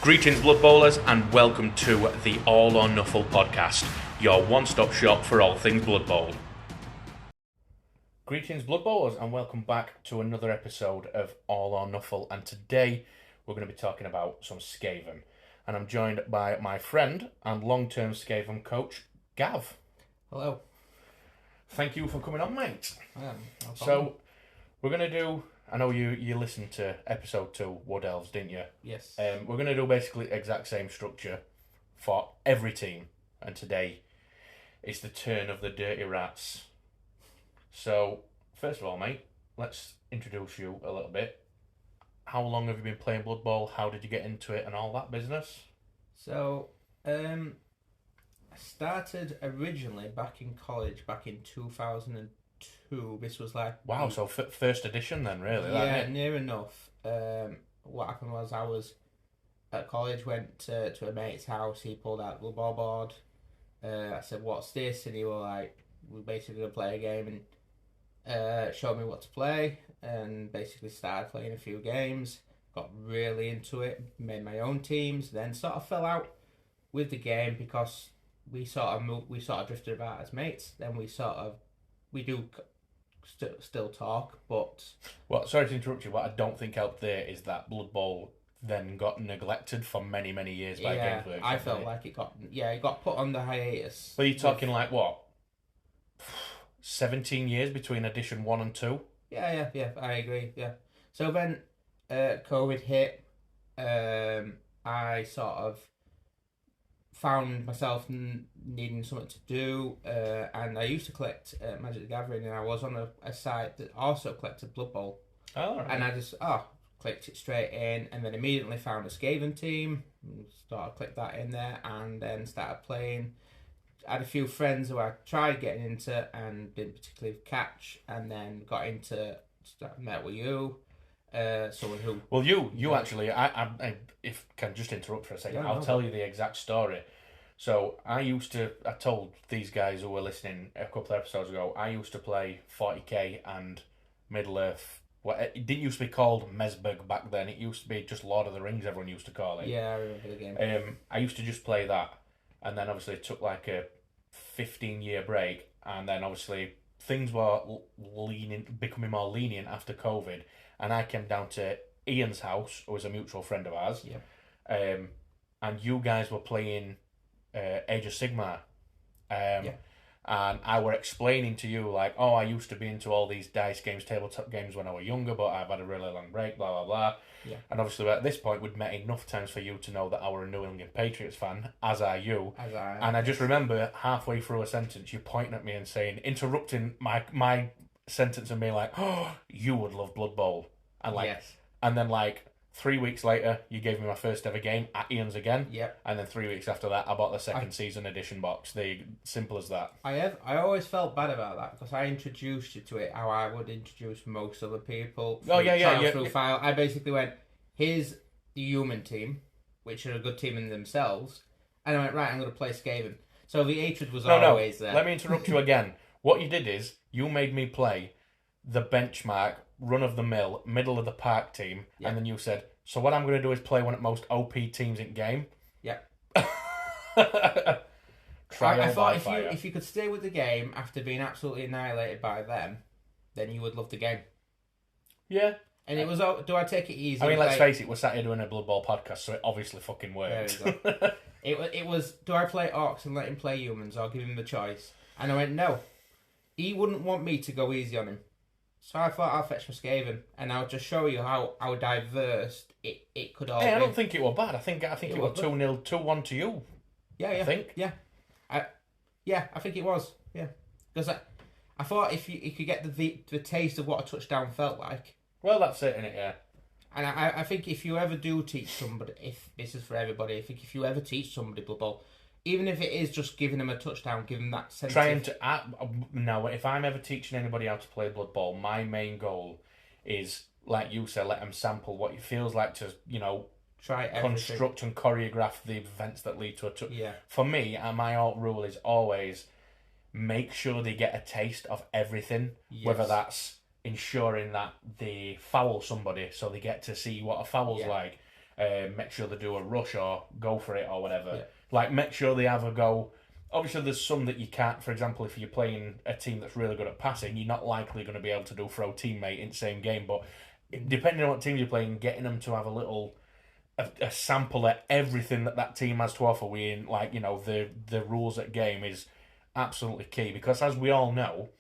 Greetings, Blood Bowlers, and welcome to the All or Nuffle podcast, your one-stop shop for all things Blood Bowl. Greetings, Blood Bowlers, and welcome back to another episode of All or Nuffle. And today we're going to be talking about some Skaven, and I'm joined by my friend and long-term Skaven coach, Gavv. Hello. Thank you for coming on, mate. No So we're going to do. I know you listened to episode 2, Wood Elves, didn't you? Yes. We're going to do basically the exact same structure for every team. And today is the turn of the Dirty Rats. So, first of all, mate, let's introduce you a little bit. How long have you been playing Blood Bowl? How did you get into it and all that business? So, I started originally back in college, back in 2002. This was like... Wow, so first edition then, really? Yeah, near enough. What happened was I was at college, went to a mate's house, he pulled out the ball board. I said, what's this? And he was like, we're basically going to play a game, and showed me what to play, and basically started playing a few games, got really into it, made my own teams, then sort of fell out with the game because we sort of drifted about as mates. Then we do still talk, but... Well, sorry to interrupt you, what I don't think helped there is that Blood Bowl then got neglected for many, many years by Games Workshop. I felt like it got put on the hiatus. Well, you're talking like, what, 17 years between edition 1 and 2? Yeah, I agree, yeah. So then COVID hit, I sort of found myself needing something to do, and I used to collect Magic the Gathering, and I was on a site that also collected Blood Bowl. Oh, right. And I just clicked it straight in, and then immediately found a Skaven team, started click that in there, and then started playing. I had a few friends who I tried getting into and didn't particularly catch, and then got into, met with you. Someone who... Well, you actually, I if can just interrupt for a second, I'll tell you the exact story. So I told these guys who were listening a couple of episodes ago, I used to play 40k and Middle Earth. It didn't used to be called Mesberg back then. It used to be just Lord of the Rings, everyone used to call it. Yeah, I remember the game. I used to just play that, and then obviously it took like a 15-year break, and then obviously things were becoming more lenient after COVID. And I came down to Ian's house, who was a mutual friend of ours. Yeah. And you guys were playing Age of Sigmar. And I were explaining to you, like, I used to be into all these dice games, tabletop games when I was younger, but I've had a really long break, blah, blah, blah. Yeah. And obviously at this point, we'd met enough times for you to know that I were a New England Patriots fan, as are you. And I just remember halfway through a sentence, you pointing at me and saying, interrupting my sentence and being like, you would love Blood Bowl. And like, yes. And then like 3 weeks later, you gave me my first ever game at Ian's again. Yep. And then 3 weeks after that, I bought the second season edition box. Simple as that. I always felt bad about that because I introduced you to it how I would introduce most other people. Through file. I basically went, here's the human team, which are a good team in themselves. And I went, right, I'm going to play Skaven. So the hatred was always there. Let me interrupt you again. What you did is, you made me play the benchmark, run-of-the-mill, middle-of-the-park team, and then you said, so what I'm going to do is play one of the most OP teams in game. Yeah. I thought if you could stay with the game after being absolutely annihilated by them, then you would love the game. Yeah. And it was, do I take it easy? I mean, let's face it, we're sat here doing a Blood Bowl podcast, so it obviously fucking worked. There we go. It was, do I play orcs and let him play humans, or give him the choice? And I went, no. He wouldn't want me to go easy on him. So I thought I'll fetch my Skaven, and I'll just show you how diverse it could all be. I don't think it was bad. I think it was 2-0, 2-1 to you. Yeah. I think. Yeah. I think it was. Yeah. Because I thought if you could get the taste of what a touchdown felt like. Well, that's it, innit? Yeah. And I think if you ever do teach somebody, if this is for everybody, I think if you ever teach somebody Blood Bowl, even if it is just giving them a touchdown, giving them that sense now, if I'm ever teaching anybody how to play Blood Bowl, my main goal is, like you said, let them sample what it feels like to, try construct and choreograph the events that lead to a touchdown. Yeah. For me, my alt rule is always make sure they get a taste of everything, whether that's ensuring that they foul somebody so they get to see what a foul's like. make sure they do a rush or go for it or whatever. Yeah. Like, make sure they have a go. Obviously, there's some that you can't. For example, if you're playing a team that's really good at passing, you're not likely going to be able to do throw teammate in the same game. But depending on what team you're playing, getting them to have a sample at everything that team has to offer within, like, you know, the rules at game is absolutely key. Because as we all know,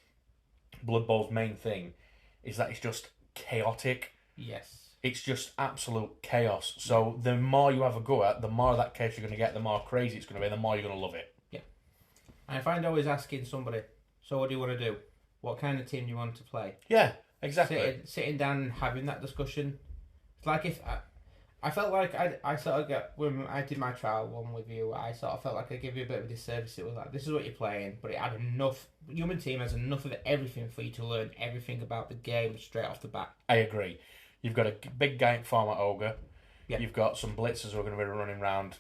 Blood Bowl's main thing is that it's just chaotic. Yes. It's just absolute chaos. So the more you have a go at, the more of that chaos you're going to get, the more crazy it's going to be, the more you're going to love it. Yeah. I find always asking somebody, so what do you want to do? What kind of team do you want to play? Yeah, exactly. Sitting down and having that discussion. It's like if I felt like I sort of got, when I did my trial one with you, I sort of felt like I gave you a bit of a disservice. It was like, this is what you're playing, but it had enough, Human Team has enough of everything for you to learn everything about the game straight off the bat. I agree. You've got a big giant former ogre. Yeah. You've got some blitzers who are going to be running around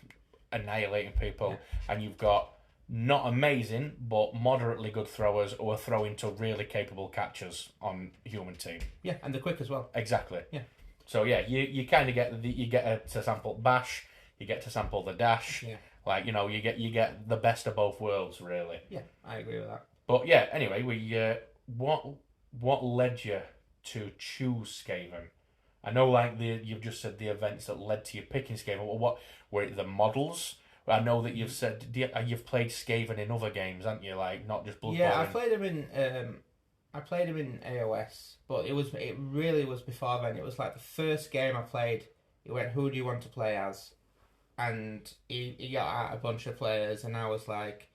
annihilating people. Yeah. And you've got not amazing, but moderately good throwers who are throwing to really capable catchers on Human Team. Yeah, and they're quick as well. Exactly. Yeah. So yeah, you kind of get to sample bash, you get to sample the dash. Yeah. Like, you know, you get the best of both worlds, really. Yeah, I agree with that. But yeah, anyway, what led you to choose Skaven? I know, like, you've just said the events that led to you picking Skaven. What were it, the models? I know that you've said you've played Skaven in other games, haven't you? Like, not just Blood Bowl. Yeah, I played them in AOS, but it really was before then. It was like the first game I played. It went, who do you want to play as? And he got out a bunch of players, and I was like,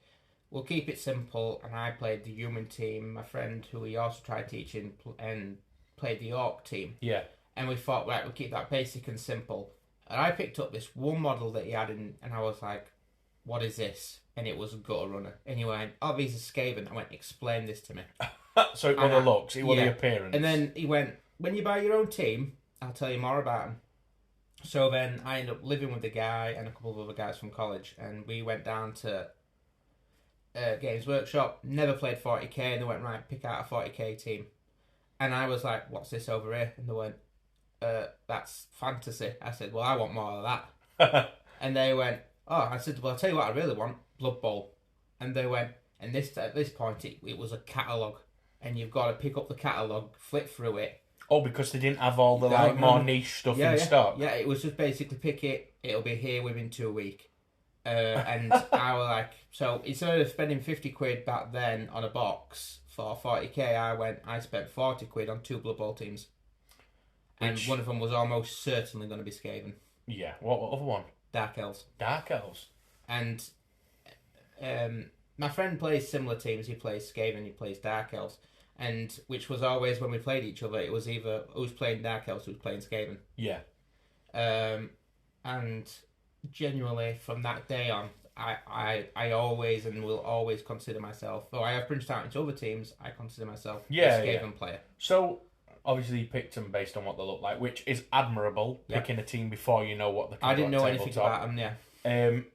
we'll keep it simple. And I played the Human Team. My friend, who he also tried teaching, and played the Orc Team. Yeah. And we thought, right, we'll keep that basic and simple. And I picked up this one model that he had, and I was like, what is this? And it was a gutter runner. And he went, oh, these are Skaven. I went, explain this to me. So it was the looks, it was the appearance. And then he went, when you buy your own team, I'll tell you more about them. So then I ended up living with the guy and a couple of other guys from college, and we went down to Games Workshop, never played 40k, and they went, right, pick out a 40k team. And I was like, what's this over here? And they went, that's fantasy. I said, well, I want more of that. And they went, oh, I said, well, I'll tell you what I really want, Blood Bowl. And they went, and at this point, it was a catalogue. And you've got to pick up the catalogue, flip through it. Oh, because they didn't have all the more niche stuff in stock. Yeah, it was just basically pick it, it'll be here within 2 weeks. And I was like, so instead of spending 50 quid back then on a box for 40k, I spent 40 quid on 2 Blood Bowl teams. And one of them was almost certainly going to be Skaven. Yeah, what other one? Dark Elves. Dark Elves. And my friend plays similar teams. He plays Skaven, he plays Dark Elves. And which was always, when we played each other, it was either who's playing Dark Elves, who's playing Skaven. Yeah. And genuinely, from that day on, I always and will always consider myself, though I have branched out into other teams, I consider myself a Skaven player. So, obviously you picked them based on what they look like, which is admirable, picking a team before you know what the I didn't know anything about them,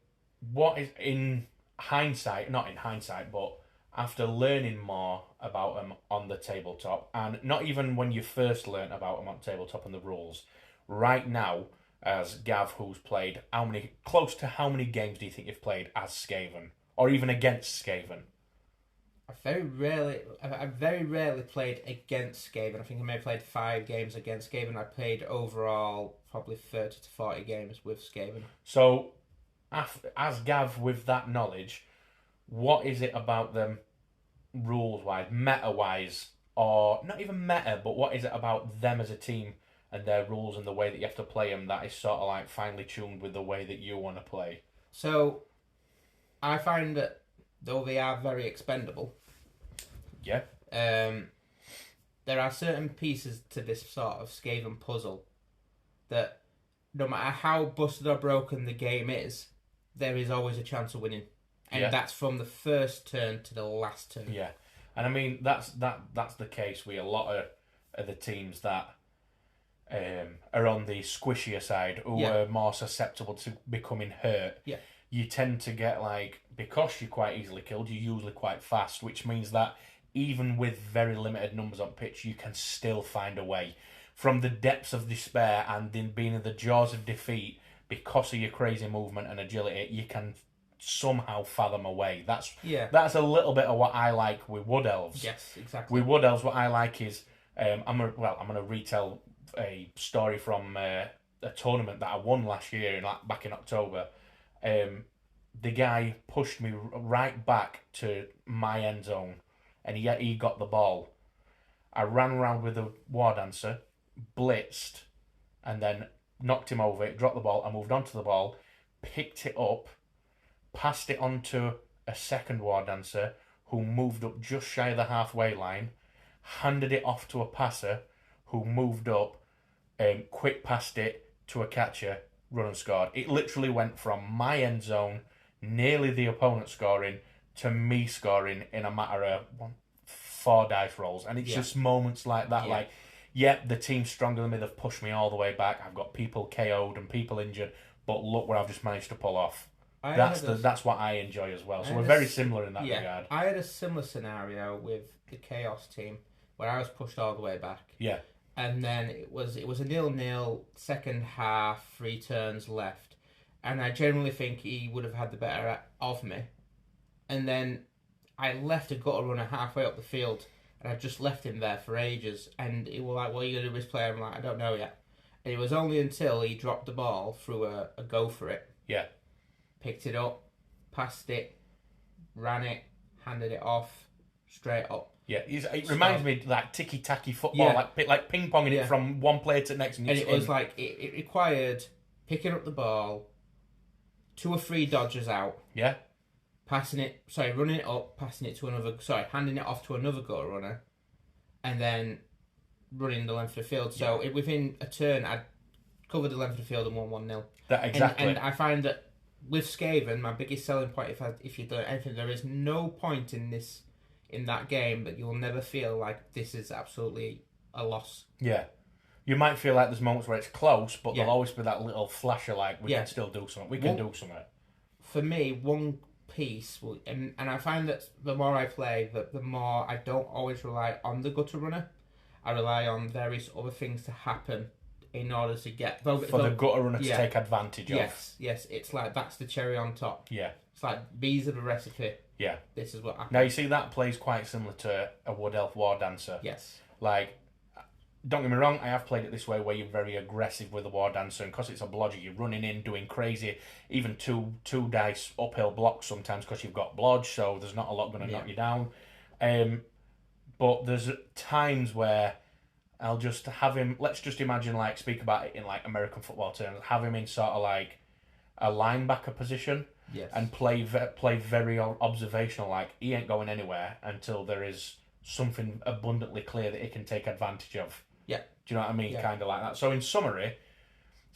what is, in hindsight, not in hindsight, but after learning more about them on the tabletop, and not even when you first learnt about them on tabletop and the rules, right now, as Gavv, who's played close to how many games do you think you've played as Skaven? Or even against Skaven? I very rarely played against Skaven. I think I may have played 5 games against Skaven. I played overall probably 30 to 40 games with Skaven. So, as Gavv, with that knowledge, what is it about them rules-wise, meta-wise, or not even meta, but what is it about them as a team and their rules and the way that you have to play them that is sort of like finely tuned with the way that you want to play? So, I find that though they are very expendable, there are certain pieces to this sort of Skaven puzzle that no matter how busted or broken the game is, there is always a chance of winning. And that's from the first turn to the last turn. Yeah. And I mean, that's the case with a lot of the teams that are on the squishier side, who are more susceptible to becoming hurt. Yeah. You tend to get, like, because you're quite easily killed, you're usually quite fast, which means that even with very limited numbers on pitch, you can still find a way. From the depths of despair and in being in the jaws of defeat, because of your crazy movement and agility, you can somehow fathom a way. That's Yeah. that's a little bit of what I like with Wood Elves. Yes, exactly. With Wood Elves, what I like is I'm gonna retell a story from a tournament that I won last year, back in October. The guy pushed me right back to my end zone, and he got the ball. I ran around with a war dancer, blitzed, and then knocked him over. Dropped the ball. I moved on to the ball, picked it up, passed it on to a second war dancer who moved up just shy of the halfway line, handed it off to a passer who moved up, quick passed it to a catcher, run and scored. It literally went from my end zone, nearly the opponent scoring, to me scoring in a matter of 4 dice rolls. And it's just moments like that, like, the team's stronger than me, they've pushed me all the way back, I've got people KO'd and people injured, but look what I've just managed to pull off. That's what I enjoy as well. So we're very similar in that regard. I had a similar scenario with the Chaos team where I was pushed all the way back. Yeah. And then it was a 0-0 second half, 3 turns left, and I generally think he would have had the better of me. And then I left a gutter runner halfway up the field, and I just left him there for ages. And he was like, "What are you gonna do with this player?" I'm like, "I don't know yet." And it was only until he dropped the ball through a go for it. Yeah. Picked it up, passed it, ran it, handed it off, straight up. Yeah, it reminds me like ticky-tacky football, like ping-ponging it from one player to the next. And it was like, it required picking up the ball, 2 or 3 dodgers out. Yeah. Running it up, handing it off to another gutter runner, and then running the length of the field. So within a turn, I'd covered the length of the field and won 1-0. Exactly. And I find that with Skaven, my biggest selling point, if you've done anything, there is no point in that game that you'll never feel like this is absolutely a loss. Yeah. You might feel like there's moments where it's close, but there'll always be that little flasher like, we can still do something. We can do something. For me, one piece, and I find that the more I play, the more I don't always rely on the gutter runner. I rely on various other things to happen in order to get... For the gutter runner to take advantage of. Yes. It's like, that's the cherry on top. Yeah. It's like, these are the recipe. Yeah. This is what happens. Now, you see, that plays quite similar to a Wood Elf War Dancer. Yes. Like, don't get me wrong, I have played it this way where you're very aggressive with the War Dancer, and because it's a blodger, you're running in, doing crazy, even two dice uphill blocks sometimes because you've got blodge, so there's not a lot going to knock you down. But there's times where I'll just have him, let's just imagine, like, speak about it in, like, American football terms, have him in sort of, like, a linebacker position. Yes. And play very observational, like, he ain't going anywhere until there is something abundantly clear that he can take advantage of. Yeah. Do you know what I mean? Yeah. Kind of like that. So in summary,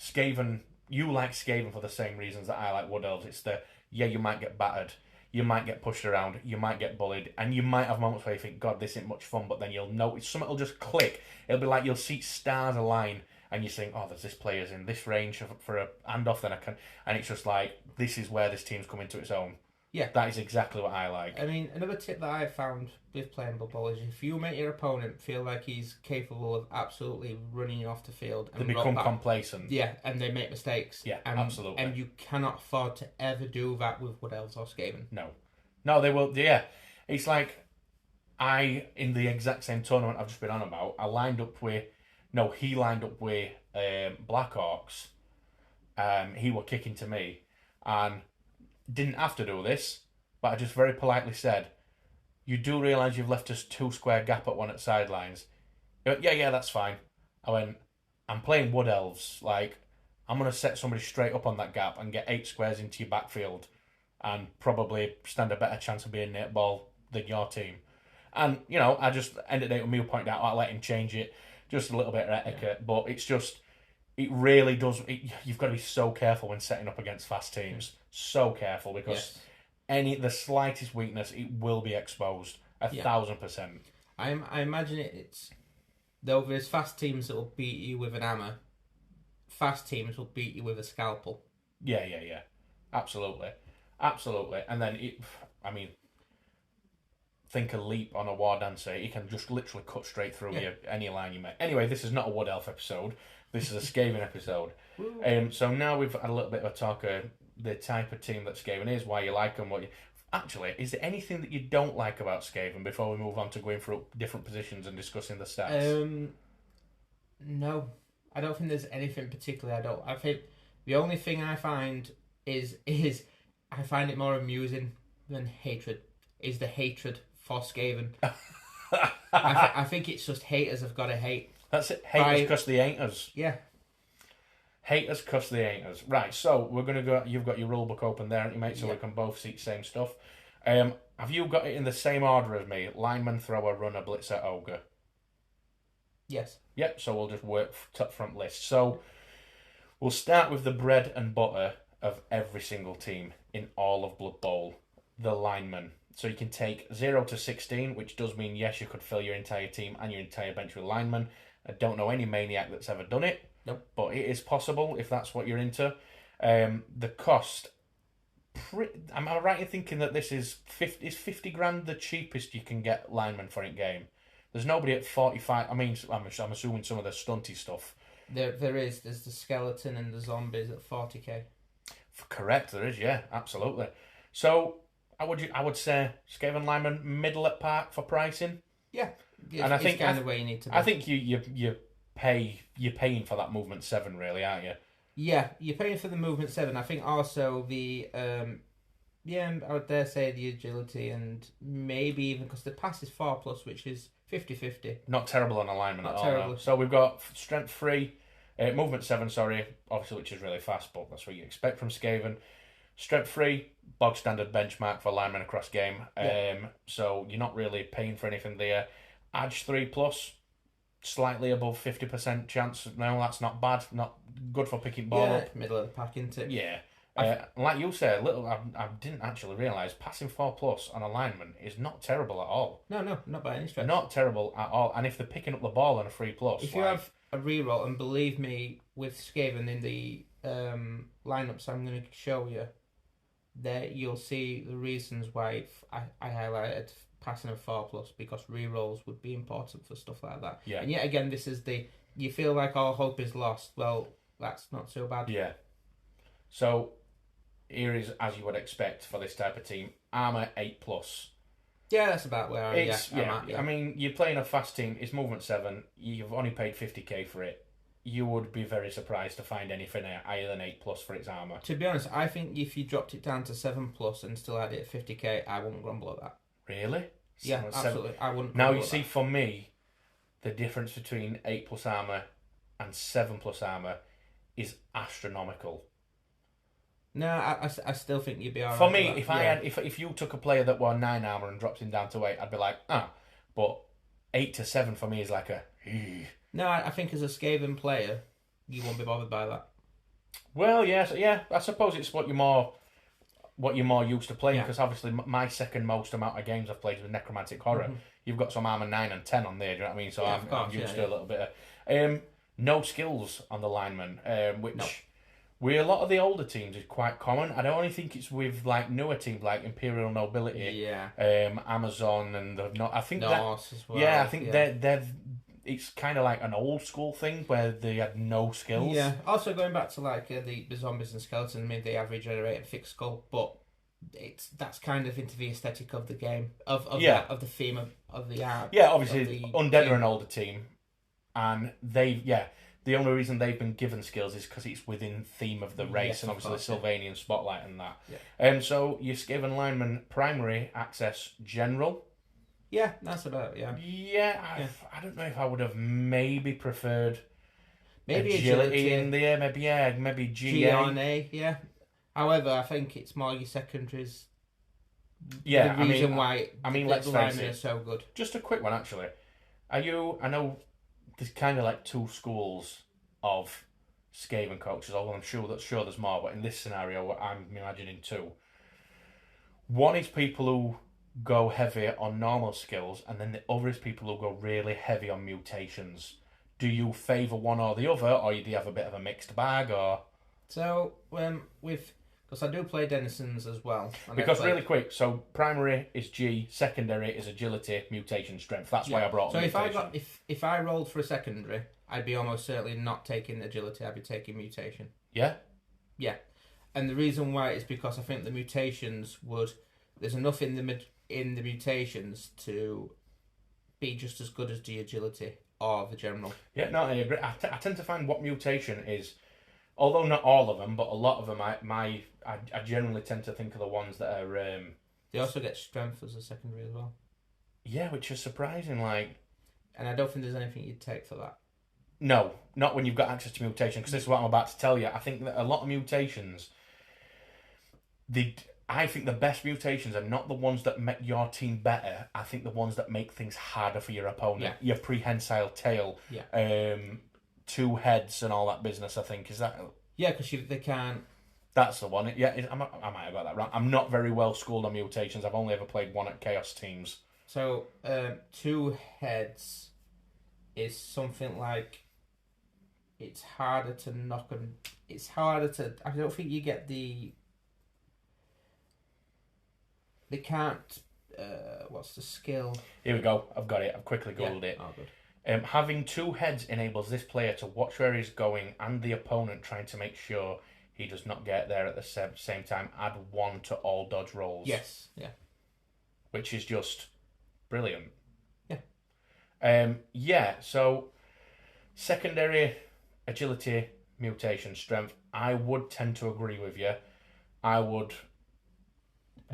Skaven, you like Skaven for the same reasons that I like Wood Elves. It's you might get battered, you might get pushed around, you might get bullied, and you might have moments where you think, God, this isn't much fun, but then you'll notice something will just click. It'll be like you'll see stars align, and you think, oh, there's this player's in this range for a handoff, then I can... And it's just like, this is where this team's coming to its own. Yeah. That is exactly what I like. I mean, another tip that I've found with playing Blood Bowl is if you make your opponent feel like he's capable of absolutely running you off the field... They become complacent. Yeah, and they make mistakes. Yeah, absolutely. And you cannot afford to ever do that with Wood Elves or Skaven. No, they will... Yeah. It's like, in the exact same tournament I've just been on about, he lined up with Blackhawks. He were kicking to me, and didn't have to do this, but I just very politely said, "You do realise you've left us 2 square gap at one at sidelines?" He went, yeah, that's fine. I went, I'm playing Wood Elves. Like, I'm going to set somebody straight up on that gap and get 8 squares into your backfield and probably stand a better chance of being net ball than your team. And, you know, I just ended it with me pointing out, I let him change it. Just a little bit of etiquette, but it's just, it really does, you've got to be so careful when setting up against fast teams. So careful, because the slightest weakness, it will be exposed 1,000%. I imagine it's, though there's fast teams that will beat you with an hammer, fast teams will beat you with a scalpel. Yeah. Absolutely. And then, think a leap on a War Dancer, he can just literally cut straight through you, any line you make. Anyway, this is not a Wood Elf episode. This is a Skaven episode. So now we've had a little bit of a talk of the type of team that Skaven is, why you like them, what you... Actually, is there anything that you don't like about Skaven before we move on to going through different positions and discussing the stats? No. I don't think there's anything particularly I don't... I think the only thing I find is I find it more amusing than hatred, is the hatred for Skaven. I think it's just haters have got to hate. That's it. Haters cuss the ain't us. Yeah. Haters cuss the ain't us. Right, so we're going to go... You've got your rulebook open there, haven't you, mate? So we can both see the same stuff. Have you got it in the same order as me? Lineman, thrower, runner, blitzer, ogre? Yes. Yep, so we'll just work top front list. So we'll start with the bread and butter of every single team in all of Blood Bowl, the lineman. So you can take 0 to 16, which does mean, yes, you could fill your entire team and your entire bench with linemen. I don't know any maniac that's ever done it. Nope. But it is possible if that's what you're into. The cost... Am I right in thinking that this is 50 grand the cheapest you can get linemen for in game? There's nobody at 45. I mean, I'm assuming some of the stunty stuff. There is. There's the skeleton and the zombies at 40k. Correct, there is. Yeah, absolutely. So I would say Skaven lineman middle at park for pricing. Yeah, and I think kind of where you need to be. I think you're paying for that movement 7, really, aren't you? Yeah, you're paying for the movement 7. I think also the I would dare say the agility, and maybe even because the pass is 4+, which is 50-50. Not terrible on alignment Not at terrible. all. No. So we've got strength 3, movement 7, sorry, obviously, which is really fast, but that's what you expect from Skaven. Strength 3, bog standard benchmark for linemen across game. Yeah. So you're not really paying for anything there. Edge 3+, slightly above 50% chance. No, that's not bad. Not good for picking ball up. Middle of the pack, isn't it? Yeah. Like you said, I didn't actually realise passing 4+ on alignment is not terrible at all. No, not by any stretch. Not terrible at all. And if they're picking up the ball on a 3+, if you have a reroll, and believe me, with Skaven in the lineups I'm going to show you, there you'll see the reasons why I highlighted passing a 4+, because rerolls would be important for stuff like that. Yeah. And yet again, this is you feel like all hope is lost. Well, that's not so bad. Yeah. So here is, as you would expect for this type of team, armour 8+. Yeah, that's about where I'm at. I mean, you're playing a fast team. It's movement 7. You've only paid 50k for it. You would be very surprised to find anything higher than 8+ for its armour. To be honest, I think if you dropped it down to 7+ and still had it at 50k, I wouldn't grumble at that. Really? Yeah, absolutely. I wouldn't. Now you see, for me, the difference between 8+ armour and 7+ armour is astronomical. No, I still think you'd be alright. For me, if you took a player that wore 9 armour and dropped him down to 8, I'd be like, but 8 to 7 for me is like a. No, I think as a Skaven player, you won't be bothered by that. Well, yes, yeah. I suppose it's what you're more used to playing, because obviously my second most amount of games I've played is with Necromantic Horror. Mm-hmm. You've got some armour 9 and 10 on there. Do you know what I mean? So I'm used to a little bit of no skills on the lineman, which. With a lot of the older teams is quite common. I don't only think it's with like newer teams like Imperial Nobility, Amazon, and I think Norse that. As well. Yeah, I think they've. It's kind of like an old school thing where they had no skills. Yeah. Also going back to like the zombies and skeletons, I mean they have regenerated fixed skull, but that's kind of into the aesthetic of the game of the theme of the art. Yeah, obviously Undead are an older team, and the only reason they've been given skills is because it's within theme of the race, and obviously the Sylvanian spotlight and that. Yeah. So your Skaven lineman primary access general. Yeah, that's about it. Yeah, I don't know if I would have maybe preferred agility in there. Maybe GA. Yeah. However, I think it's more your secondaries. Yeah, the reason why let's the face linemen it. are so good. Just a quick one, actually. I know there's kind of like 2 schools of Skaven coaches, although I'm sure there's more, but in this scenario, I'm imagining 2. One is people who go heavy on normal skills, and then the other is people who go really heavy on mutations. Do you favour one or the other, or do you have a bit of a mixed bag, or...? So, because I do play Denizens as well. Because really quick, so primary is G, secondary is agility, mutation, strength. That's why I brought up mutation. If I rolled for a secondary, I'd be almost certainly not taking agility. I'd be taking mutation. Yeah? Yeah. And the reason why is because I think the mutations would... There's enough in the mutations to be just as good as the agility or the general. Yeah, no, I agree. I tend to find what mutation is, although not all of them, but a lot of them, I generally tend to think of the ones that are... They also get strength as a secondary as well. Yeah, which is surprising, like... And I don't think there's anything you'd take for that. No, not when you've got access to mutation, because this is what I'm about to tell you. I think that a lot of mutations... I think the best mutations are not the ones that make your team better. I think the ones that make things harder for your opponent. Yeah. Your prehensile tail, Yeah. 2 heads and all that business, I think. Is that... Yeah, because they can't... That's the one. Yeah, I might have got that wrong. I'm not very well schooled on mutations. I've only ever played one at Chaos teams. So, 2 heads is something like... It's harder to knock them... It's harder to... I don't think you get the... They can't... what's the skill? Here we go. I've got it. I've quickly googled it. Oh, good. Having 2 heads enables this player to watch where he's going and the opponent, trying to make sure he does not get there at the same time. Add 1 to all dodge rolls. Yes, yeah. Which is just brilliant. Yeah. Yeah, so secondary agility, mutation, strength. I would tend to agree with you. I would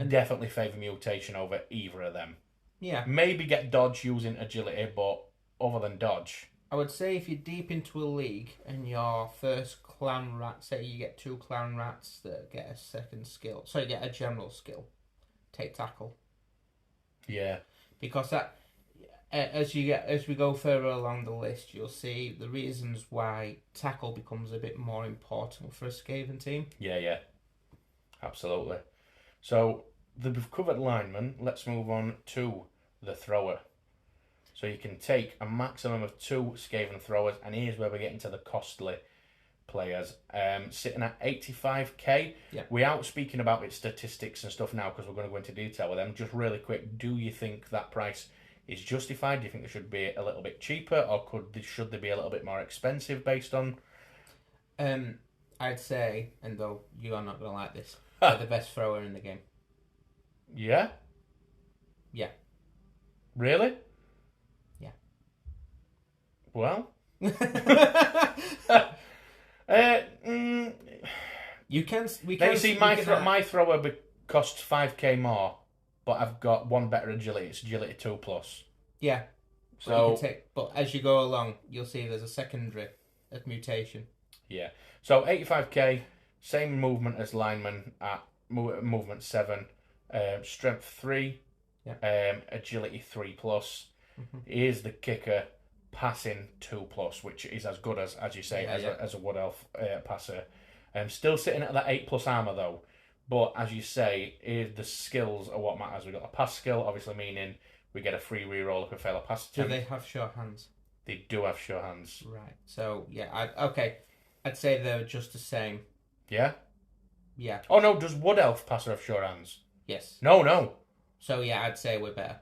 definitely favour mutation over either of them. Yeah. Maybe get dodge using agility, but other than dodge... I would say if you're deep into a league and your first clan rat, say you get 2 clan rats that get a second skill, so you get a general skill, take tackle. Yeah. Because that, as we go further along the list, you'll see the reasons why tackle becomes a bit more important for a Skaven team. Yeah. Absolutely. So, we've covered lineman. Let's move on to the thrower. So you can take a maximum of 2 Skaven throwers, and here's where we get into the costly players. Sitting at 85k. Yeah. Without speaking about its statistics and stuff now, because we're going to go into detail with them, just really quick, do you think that price is justified? Do you think it should be a little bit cheaper, or should they be a little bit more expensive based on... I'd say, and though you are not going to like this, they're the best thrower in the game. Yeah? Yeah. Really? Yeah. Well... You can... My thrower costs 5k more, but I've got 1 better agility. It's agility 2+. Yeah. So... But as you go along, you'll see there's a secondary of mutation. Yeah. So 85k, same movement as lineman at movement 7, strength 3, agility 3+. Mm-hmm. Here's the kicker, passing 2+, which is as good as you say, as a wood elf passer. Still sitting at that 8+ armor though. But as you say, the skills are what matters. We've got a pass skill, obviously meaning we get a free reroll if we fail a pass attempt. Do they have sure hands? They do have sure hands. Right. So yeah, I'd say they're just the same. Yeah? Yeah. Oh no, does wood elf passer have sure hands? Yes. No. So yeah, I'd say we're better.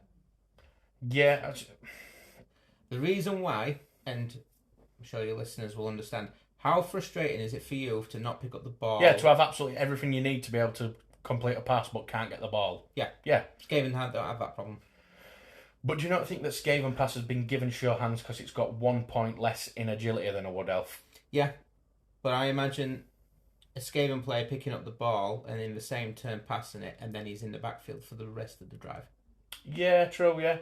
Yeah. The reason why, and I'm sure your listeners will understand, how frustrating is it for you to not pick up the ball? Yeah, to have absolutely everything you need to be able to complete a pass but can't get the ball. Yeah. Skaven don't have that problem. But do you not think that Skaven pass has been given sure hands because it's got 1 point less in agility than a wood elf? Yeah. But I imagine a Skaven player picking up the ball and in the same turn passing it, and then he's in the backfield for the rest of the drive. Yeah, true, yeah.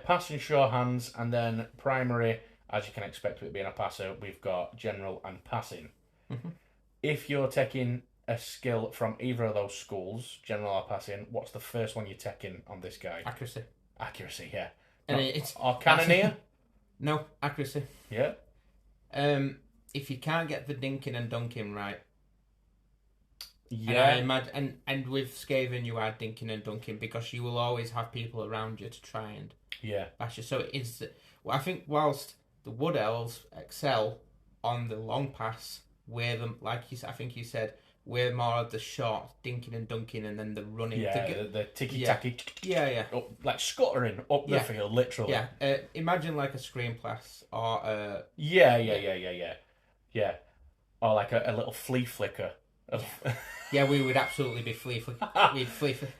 Passing sure hands, and then primary, as you can expect with it being a passer, we've got general and passing. Mm-hmm. If you're taking a skill from either of those schools, general or passing, what's the first one you're taking on this guy? Accuracy, yeah. Or cannoneer? No, accuracy. Yeah. If you can't get the dinking and dunking right. Yeah. And I imagine, and with Skaven you are dinking and dunking because you will always have people around you to try and bash you. So it is. Well, I think whilst the wood elves excel on the long pass, we're them like I think you said we're more of the short dinking and dunking and then the running. Yeah, the ticky tacky. Yeah. Like scuttering up the field, literally. Yeah. Imagine like a screen pass or Yeah. Or like a little flea flicker. Yeah, we would absolutely be flea flicker.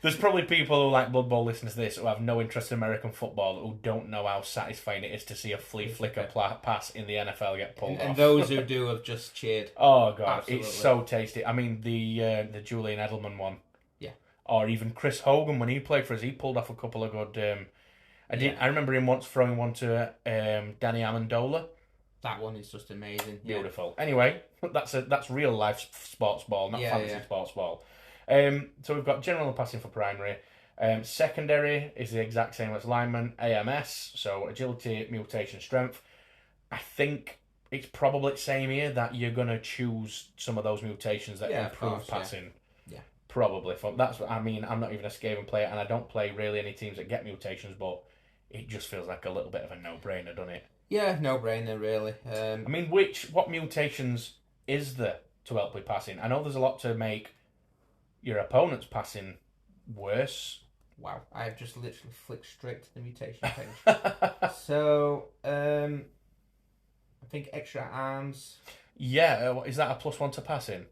There's probably people who like Blood Bowl listeners to this who have no interest in American football who don't know how satisfying it is to see a flea flicker pass in the NFL get pulled off. And those who do have just cheered. Oh god, Absolutely. It's so tasty. I mean the Julian Edelman one. Yeah. Or even Chris Hogan when he played for us, he pulled off a couple of good. I remember him once throwing one to Danny Amendola. That one is just amazing. Beautiful. Yeah. Anyway, that's real life sports ball, not fantasy sports ball. So we've got general passing for primary. Secondary is the exact same as lineman. AMS, so agility, mutation, strength. I think it's probably the same here that you're going to choose some of those mutations that improve passing. Yeah. Probably. That's what I mean. I'm not even a Skaven player, and I don't play really any teams that get mutations, but it just feels like a little bit of a no-brainer, doesn't it? Yeah, no-brainer, really. I mean, what mutations is there to help with passing? I know there's a lot to make your opponent's passing worse. Wow, I've just literally flicked straight to the mutation page. So, I think extra arms. Yeah, is that a +1 to passing?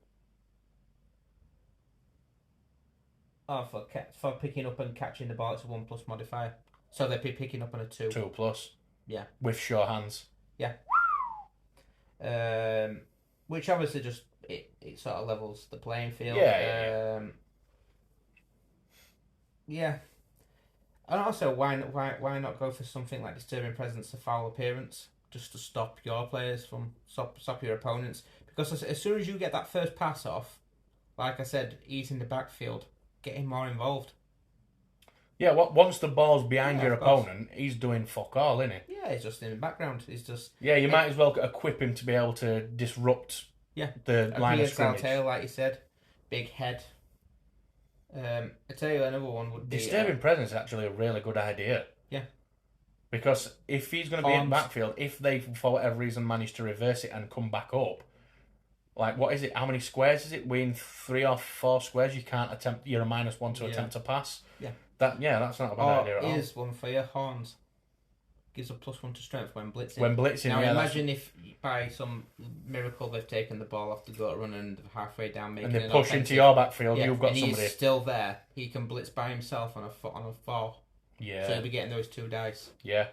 Oh, for picking up and catching the ball, it's a 1+ modifier. So they'd be picking up on a 2. 2+. Yeah. With sure hands. Yeah. Which obviously just it sort of levels the playing field. Yeah. Yeah. And also, why not go for something like disturbing presence, a foul appearance, just to stop your players from stop your opponents? Because as soon as you get that first pass off, like I said, he's in the backfield, getting more involved. Yeah, once the ball's behind your opponent, he's doing fuck all, isn't he? Yeah, he's just in the background. He's just... Yeah, you might as well equip him to be able to disrupt the line of scrimmage. Tail, like you said. Big head. I tell you, another one would be... Disturbing presence is actually a really good idea. Yeah. Because if he's going to be in the backfield, if they, for whatever reason, manage to reverse it and come back up, like, what is it? How many squares is it? Within 3 or 4 squares, you can't attempt... You're a -1 to attempt to pass. Yeah. That's not a bad idea at all. Here's one for your horns. Gives a +1 to strength when blitzing. Now imagine if by some miracle they've taken the ball off the gut run and halfway down making and they push into your backfield. You've got and somebody. He's still there. He can blitz by himself on a 4. Yeah. So he'll be getting those 2 dice. Yeah.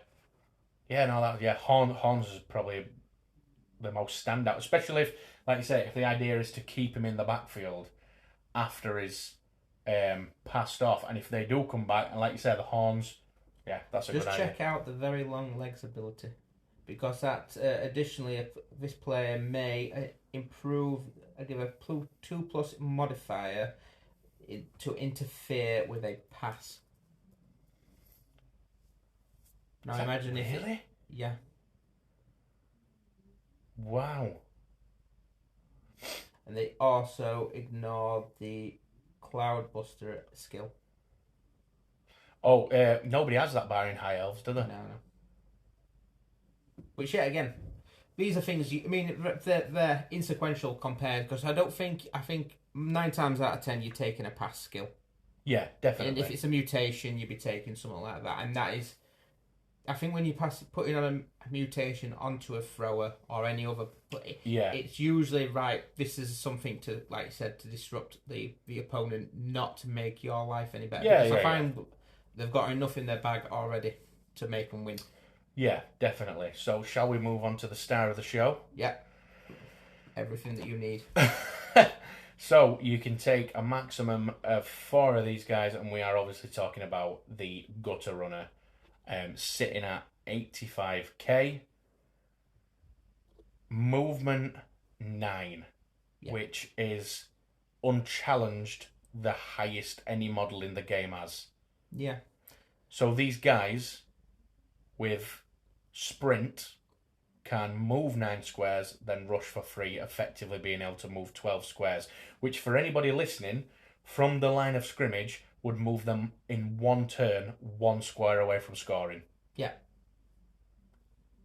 Yeah. No. Horns is probably the most standout, especially if, like you say, if the idea is to keep him in the backfield after his passed off, and if they do come back, and like you say, the horns, that's a good idea. Just check out the very long legs ability, because that additionally, this player may improve. Give a 2+ modifier to interfere with a pass. Now imagine if really? Yeah. Wow. And they also ignore the Cloudbuster skill. Oh, nobody has that bar in High Elves, do they? No. Which, again, these are things they're insequential compared, because I think 9 times out of 10 you're taking a pass skill. Yeah, definitely. And if it's a mutation, you'd be taking something like that. And that is, I think when you putting on a mutation onto a thrower or any other, it's usually right. This is something to, like you said, to disrupt the opponent, not to make your life any better. Yeah, because I find they've got enough in their bag already to make them win. Yeah, definitely. So, shall we move on to the star of the show? Yeah. Everything that you need. So, you can take a maximum of 4 of these guys, and we are obviously talking about the Gutter Runner, sitting at 85k. Movement 9, which is unchallenged the highest any model in the game has. Yeah. So, these guys with sprint can move 9 squares, then rush for 3, effectively being able to move 12 squares, which for anybody listening, from the line of scrimmage, would move them in 1 turn, 1 square away from scoring. Yeah.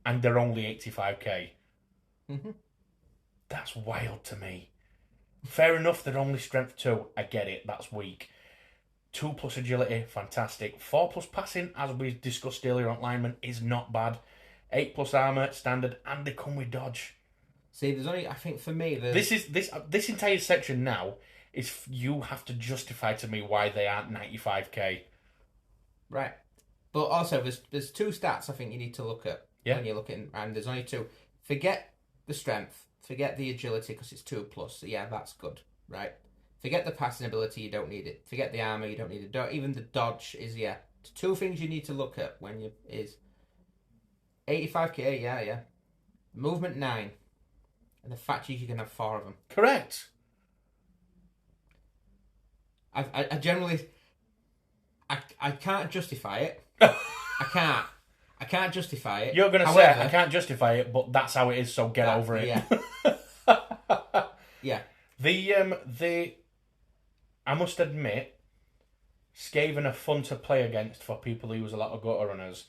And they're only 85k. Mm-hmm. That's wild to me. Fair enough, they're only strength 2. I get it, that's weak. 2 plus agility, fantastic. 4 plus passing, as we discussed earlier on linemen, is not bad. 8 plus armour, standard, and they come with dodge. See, there's only, I think for me, this entire section now is you have to justify to me why they aren't 95k. Right. But also, there's 2 stats I think you need to look at when you're looking, and there's only 2. Forget the strength, forget the agility because it's 2 plus. So yeah, that's good, right? Forget the passing ability, you don't need it. Forget the armor, you don't need it. Even the dodge is, 2 things you need to look at when you is 85k, yeah. Movement 9, and the fact you can have 4 of them. Correct. I generally, I can't justify it. I can't justify it. You're going to say I can't justify it, but that's how it is, so get over it. Yeah. Yeah. The I must admit, Skaven are fun to play against for people who use a lot of gutter runners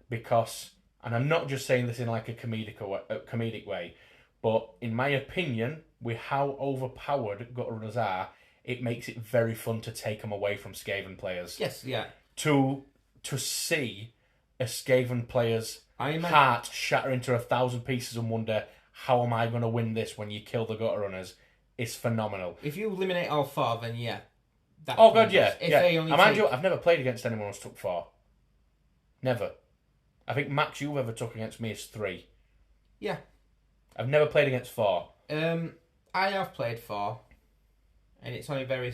because, and I'm not just saying this in like a comedic way, but in my opinion, with how overpowered gutter runners are, it makes it very fun to take them away from Skaven players. Yes, yeah. To see a Skaven player's heart shatter into 1,000 pieces and wonder, how am I going to win this when you kill the gutter runners? It's phenomenal. If you eliminate all 4, then yeah. Oh god, yeah. Mind you, I've never played against anyone who's took 4. Never. I think max you've ever took against me is 3. Yeah. I've never played against 4. I have played 4. And it's only very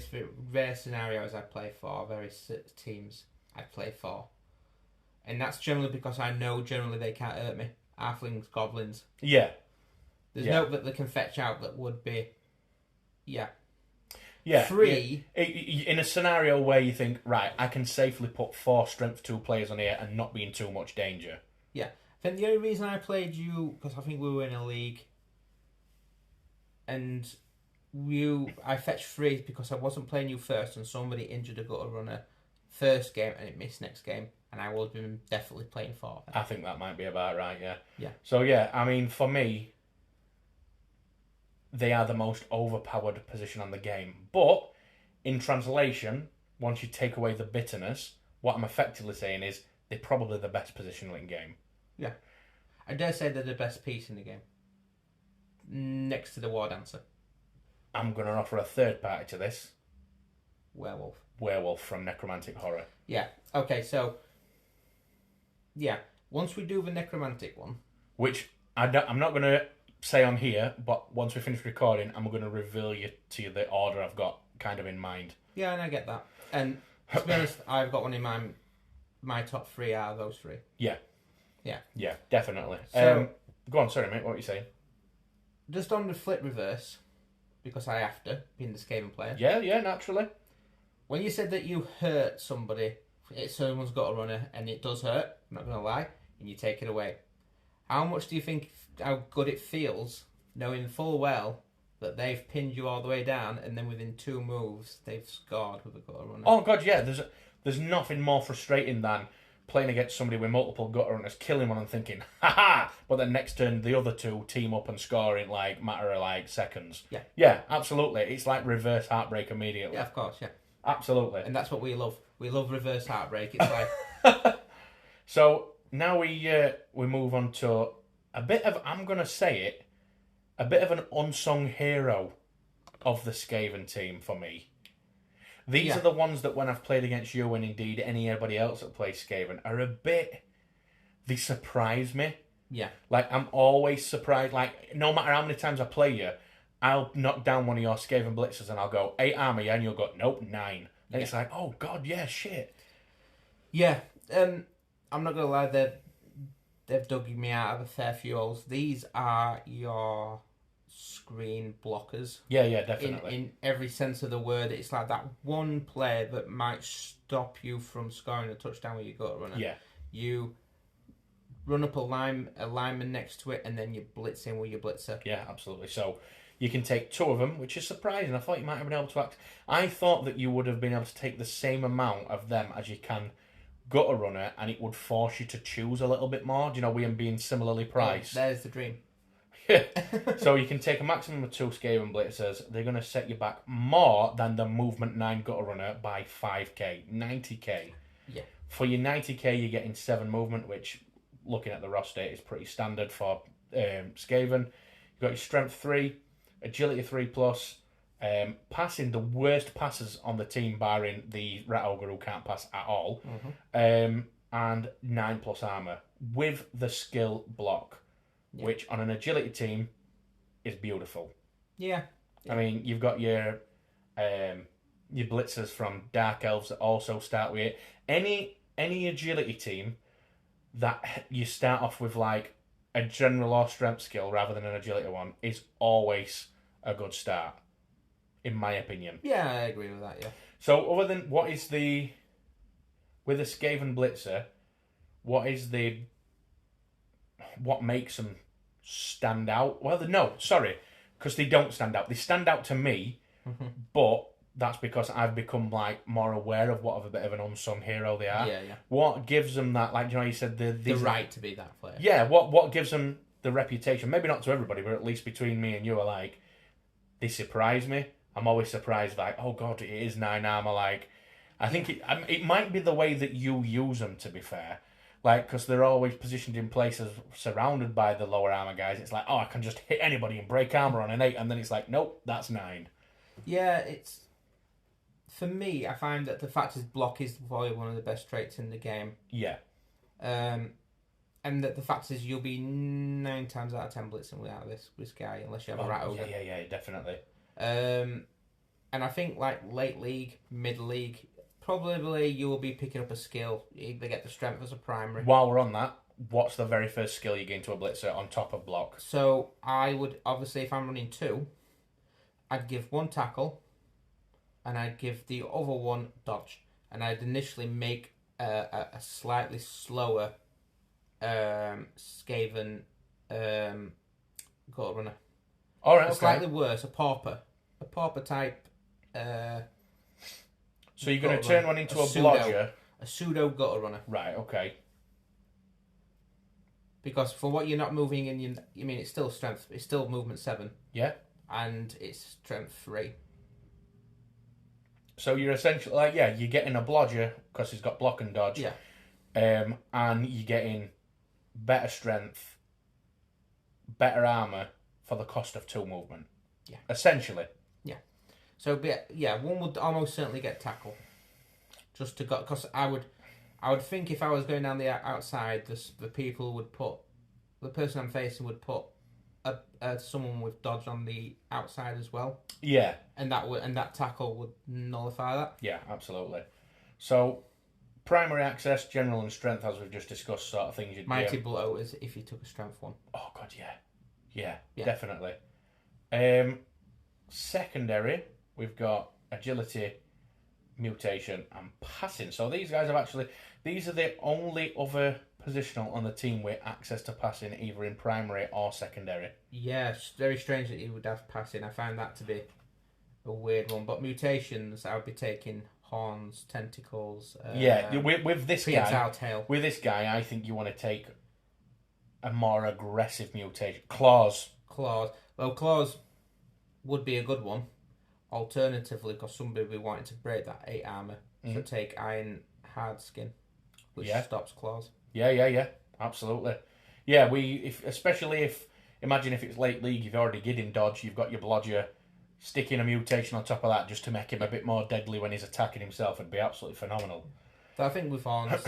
rare scenarios I play 4, very teams I play 4. And that's generally because I know generally they can't hurt me. Halflings, goblins. Yeah. There's no that they can fetch out that would be... Yeah. 3... In a scenario where you think, right, I can safely put 4 strength 2 players on here and not be in too much danger. Yeah. I think the only reason I played you, because I think we were in a league, and I fetched 3 because I wasn't playing you first and somebody injured a gutter runner first game and it missed next game, and I would have been definitely playing 4. I think that might be about right, yeah. Yeah. So yeah, I mean, for me, they are the most overpowered position on the game. But in translation, once you take away the bitterness, what I'm effectively saying is they're probably the best position in game. Yeah. I dare say they're the best piece in the game. Next to the War Dancer. I'm going to offer a third party to this. Werewolf from Necromantic Horror. Yeah. Okay, so... Yeah. Once we do the Necromantic one... Which I'm not going to say on here, but once we finish recording, I'm going to reveal to you the order I've got kind of in mind. Yeah, and I get that. And to be honest, I've got one in mind. My top 3 are those 3. Yeah. Yeah. Yeah, definitely. So, go on, sorry mate, what were you saying? Just on the flip reverse, because I have to, being the Skaven player. Yeah, naturally. When you said that you hurt somebody, someone's got a runner, and it does hurt, I'm not going to lie, and you take it away. How much do you think, how good it feels, knowing full well that they've pinned you all the way down, and then within 2 moves, they've scored with a gutter runner? Oh god, yeah, there's nothing more frustrating than playing against somebody with multiple gutter runners, killing one and thinking, ha-ha! But then next turn, the other 2 team up and score in matter of seconds. Yeah. Yeah, absolutely. It's like reverse heartbreak immediately. Yeah, of course, yeah. Absolutely. And that's what we love. We love reverse heartbreak. It's like... So, now we move on to a bit of, I'm going to say it, a bit of an unsung hero of the Skaven team for me. These are the ones that when I've played against you and indeed anybody else that plays Skaven are a bit... They surprise me. Yeah. I'm always surprised. No matter how many times I play you, I'll knock down one of your Skaven blitzers and I'll go, 8 armor, yeah? And you'll go, nope, 9. And it's like, oh god, yeah, shit. Yeah. I'm not going to lie, they've dug me out of a fair few holes. These are your screen blockers. Yeah, definitely. In every sense of the word, it's like that one player that might stop you from scoring a touchdown with your gutter runner. Yeah. You run up a lineman next to it, and then you blitz in with your blitzer. Yeah, absolutely. So you can take 2 of them, which is surprising. I thought you might have been able to act. I thought that you would have been able to take the same amount of them as you can gutter runner, and it would force you to choose a little bit more. Do you know, we being similarly priced. There's the dream. So you can take a maximum of 2 Skaven Blitzers. They're going to set you back more than the Movement 9 Gutter Runner by 5k, 90k. Yeah. For your 90k, you're getting 7 movement, which, looking at the roster, is pretty standard for Skaven. You've got your Strength 3, Agility 3+, passing the worst passes on the team, barring the Rat Ogre who can't pass at all, and 9+ armor with the skill block, which on an agility team is beautiful. Yeah. I mean, you've got your blitzers from Dark Elves that also start with it. Any agility team that you start off with like a general or strength skill rather than an agility one is always a good start, in my opinion. Yeah, I agree with that, yeah. So other than with the Skaven Blitzer, what makes them stand out? Well, no, sorry, because they don't stand out. They stand out to me, but that's because I've become like more aware of what of a bit of an unsung hero they are. Yeah, yeah. What gives them that, like, you said, the right to be that player. Yeah, what gives them the reputation? Maybe not to everybody, but at least between me and you, are like, they surprise me. I'm always surprised, like, oh god, it is 9 armor. Like, I think it might be the way that you use them, to be fair. Like, because they're always positioned in places surrounded by the lower armor guys. It's like, oh, I can just hit anybody and break armor on an 8, and then it's like, nope, that's 9. Yeah, it's... For me, I find that the fact is block is probably one of the best traits in the game. Yeah. And that the fact is you'll be 9 times out of 10 blitzing without this guy, unless you have a Rat Ogre. Yeah, definitely. And I think like late league, mid league, probably you will be picking up a skill. You either get the strength as a primary. While we're on that, what's the very first skill you gain to a blitzer on top of block? So I would, obviously, if I'm running 2, I'd give 1 tackle, and I'd give the other 1 dodge, and I'd initially make a slightly slower Skaven Gutter Runner. All right, Slightly worse, a pauper type. So you're going to turn one into a blodger? A pseudo Gutter Runner. Right, okay. Because for what you're not moving in, it's still strength, it's still movement 7. Yeah. And it's strength 3. So you're essentially, like, you're getting a blodger because he's got block and dodge. Yeah. And you're getting better strength, better armour for the cost of 2 movement. Yeah. Essentially. Yeah. So, one would almost certainly get tackle. Just to go, because I would think if I was going down the outside, the people would put, the person I'm facing would put someone with dodge on the outside as well. Yeah. And that tackle would nullify that. Yeah, absolutely. So, primary access, general and strength, as we've just discussed, sort of things you'd Mighty Blow is if you took a strength 1. Oh god, yeah, definitely. Secondary, we've got agility, mutation, and passing. So these guys these are the only other positional on the team with access to passing, either in primary or secondary. Yeah, it's very strange that you would have passing. I find that to be a weird one. But mutations, I would be taking horns, tentacles. With this guy, tail. With this guy, I think you want to take a more aggressive mutation. Claws. Well, claws would be a good one. Alternatively, because somebody would be wanting to break that 8 armor, so take iron hard skin, which stops claws. Yeah, absolutely. Yeah, especially if imagine if it's late league, you've already given dodge, you've got your blodger, sticking a mutation on top of that just to make him a bit more deadly when he's attacking himself would be absolutely phenomenal. So I think with horns,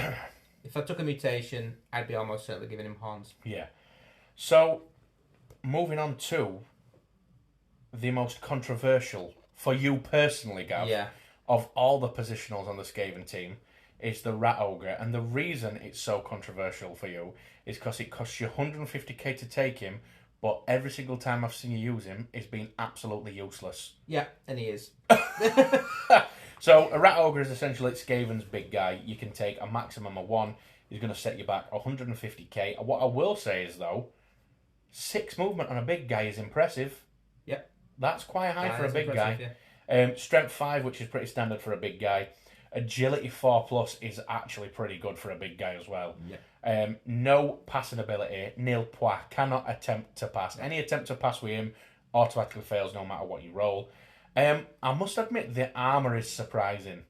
if I took a mutation, I'd be almost certainly giving him horns. Yeah. So, moving on to the most controversial, for you personally, Gavv, of all the positionals on the Skaven team, is the Rat Ogre. And the reason it's so controversial for you is because it costs you 150k to take him, but every single time I've seen you use him, it's been absolutely useless. Yeah, and he is. So, a Rat Ogre is essentially Skaven's big guy. You can take a maximum of 1. He's going to set you back 150k. What I will say is, though, 6 movement on a big guy is impressive. Yep. That's quite high for a big guy. Yeah. Strength 5, which is pretty standard for a big guy. Agility 4+ is actually pretty good for a big guy as well. Yeah. No passing ability, nil pois, cannot attempt to pass. Any attempt to pass with him automatically fails no matter what you roll. I must admit the armour is surprising.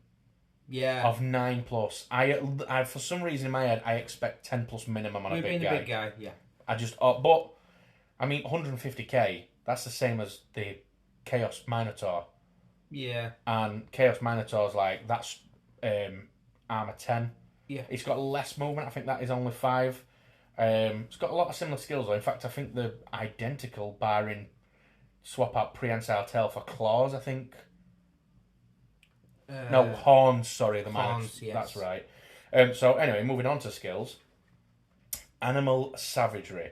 Yeah. Of 9+. I for some reason in my head I expect 10+ minimum on a big guy. Big guy, yeah. But I mean 150k, that's the same as the Chaos Minotaur. Yeah. And Chaos Minotaur's like, that's armour 10. Yeah. It's got less movement, I think that is only 5. It's got a lot of similar skills though. In fact, I think they're identical, barring swap out prehensile tail for claws, I think. No, horns, sorry. Horns, yes. That's right. So anyway, moving on to skills. Animal Savagery.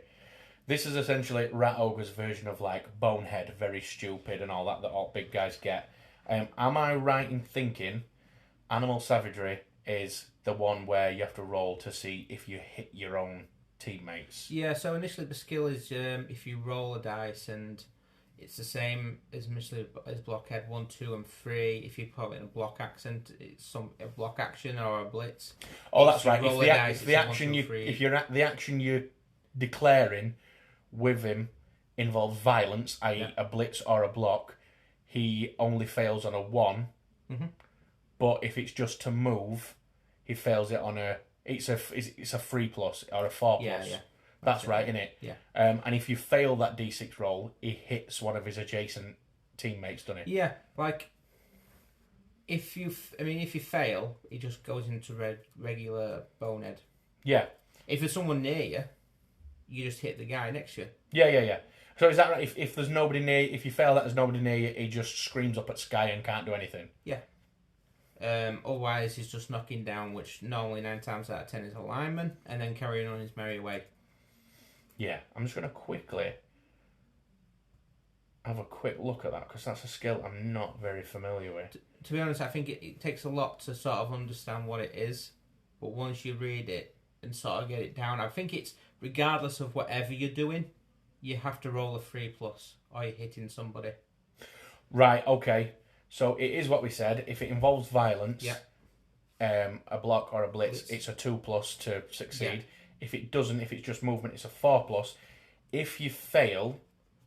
This is essentially Rat Ogre's version of like Bonehead, very stupid and all that all big guys get. Am I right in thinking Animal Savagery is the one where you have to roll to see if you hit your own teammates? Yeah, so initially the skill is if you roll a dice, and it's the same as initially as Blockhead 1, 2, and 3. If you put it in a block accent, it's a block action or a blitz. Oh, that's right. If the action you're declaring with him involves violence, i.e. a blitz or a block, he only fails on a 1. Mm-hmm. But if it's just to move, he fails it on it's a 3+ or a 4+. Yeah. That's right, isn't it? Yeah. And if you fail that D6 roll, he hits one of his adjacent teammates, doesn't he? Yeah, like if you fail, he just goes into regular Bonehead. Yeah. If there's someone near you, you just hit the guy next to you. Yeah. So is that right? If there's nobody near, if you fail that there's nobody near you, he just screams up at sky and can't do anything. Yeah. Otherwise, he's just knocking down, which normally 9 times out of 10 is a lineman, and then carrying on his merry way. Yeah, I'm just going to quickly have a quick look at that because that's a skill I'm not very familiar with. To be honest, I think it takes a lot to sort of understand what it is, but once you read it and sort of get it down, I think it's regardless of whatever you're doing, you have to roll a 3+ or you're hitting somebody. Right, okay. So it is what we said. If it involves violence, a block or a blitz, it's a 2+ to succeed. Yeah. If it doesn't, if it's just movement, it's a 4+. If you fail,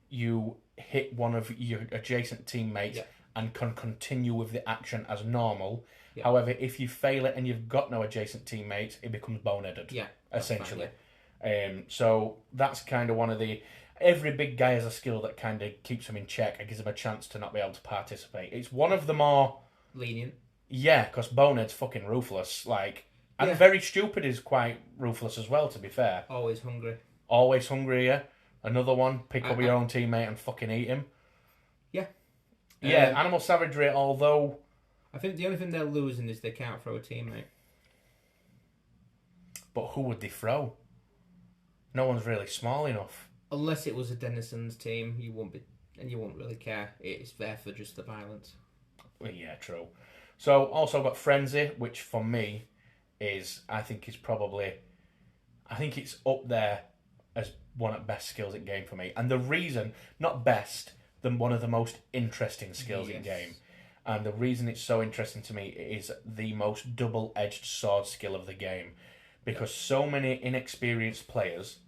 you hit one of your adjacent teammates and can continue with the action as normal. Yeah. However, if you fail it and you've got no adjacent teammates, it becomes boneheaded. Yeah, essentially. Fine, so that's kind of one of the... Every big guy has a skill that kind of keeps him in check and gives him a chance to not be able to participate. It's one of the more... lenient. Yeah, because Bonehead's fucking ruthless. And Very Stupid is quite ruthless as well, to be fair. Always hungry. Always hungry, yeah. Another one, pick up your own teammate and fucking eat him. Yeah. Yeah, Animal Savagery, although... I think the only thing they're losing is they can't throw a teammate. But who would they throw? No one's really small enough. Unless it was a Denizens team, you wouldn't really care. It's there for just the violence. Well, yeah, true. So, also got Frenzy, which for me I think it's up there as one of the best skills in game for me. And the reason, not best, one of the most interesting skills in game. And the reason it's so interesting to me is the most double-edged sword skill of the game. Because so many inexperienced players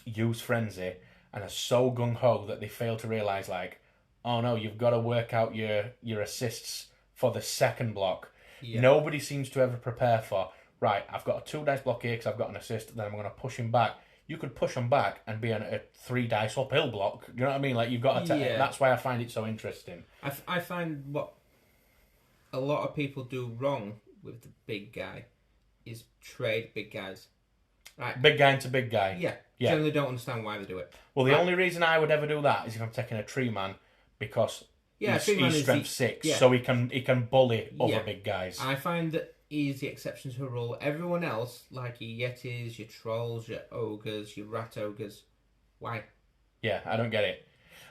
use Frenzy and are so gung-ho that they fail to realise, oh no, you've got to work out your assists for the second block. Yeah. Nobody seems to ever prepare for, right, I've got a 2 dice block here because I've got an assist, then I'm going to push him back. You could push him back and be on a 3 dice uphill block. You know what I mean? You've got to... That's why I find it so interesting. I find what a lot of people do wrong with the big guy is trade big guys. Right. Big guy into big guy. Yeah. Generally don't understand why they do it. Well, the only reason I would ever do that is if I'm taking a tree man because he's strength 6, so he can bully other big guys. I find that he's the exception to the rule. Everyone else, like your yetis, your trolls, your ogres, your rat ogres, why? Yeah, I don't get it.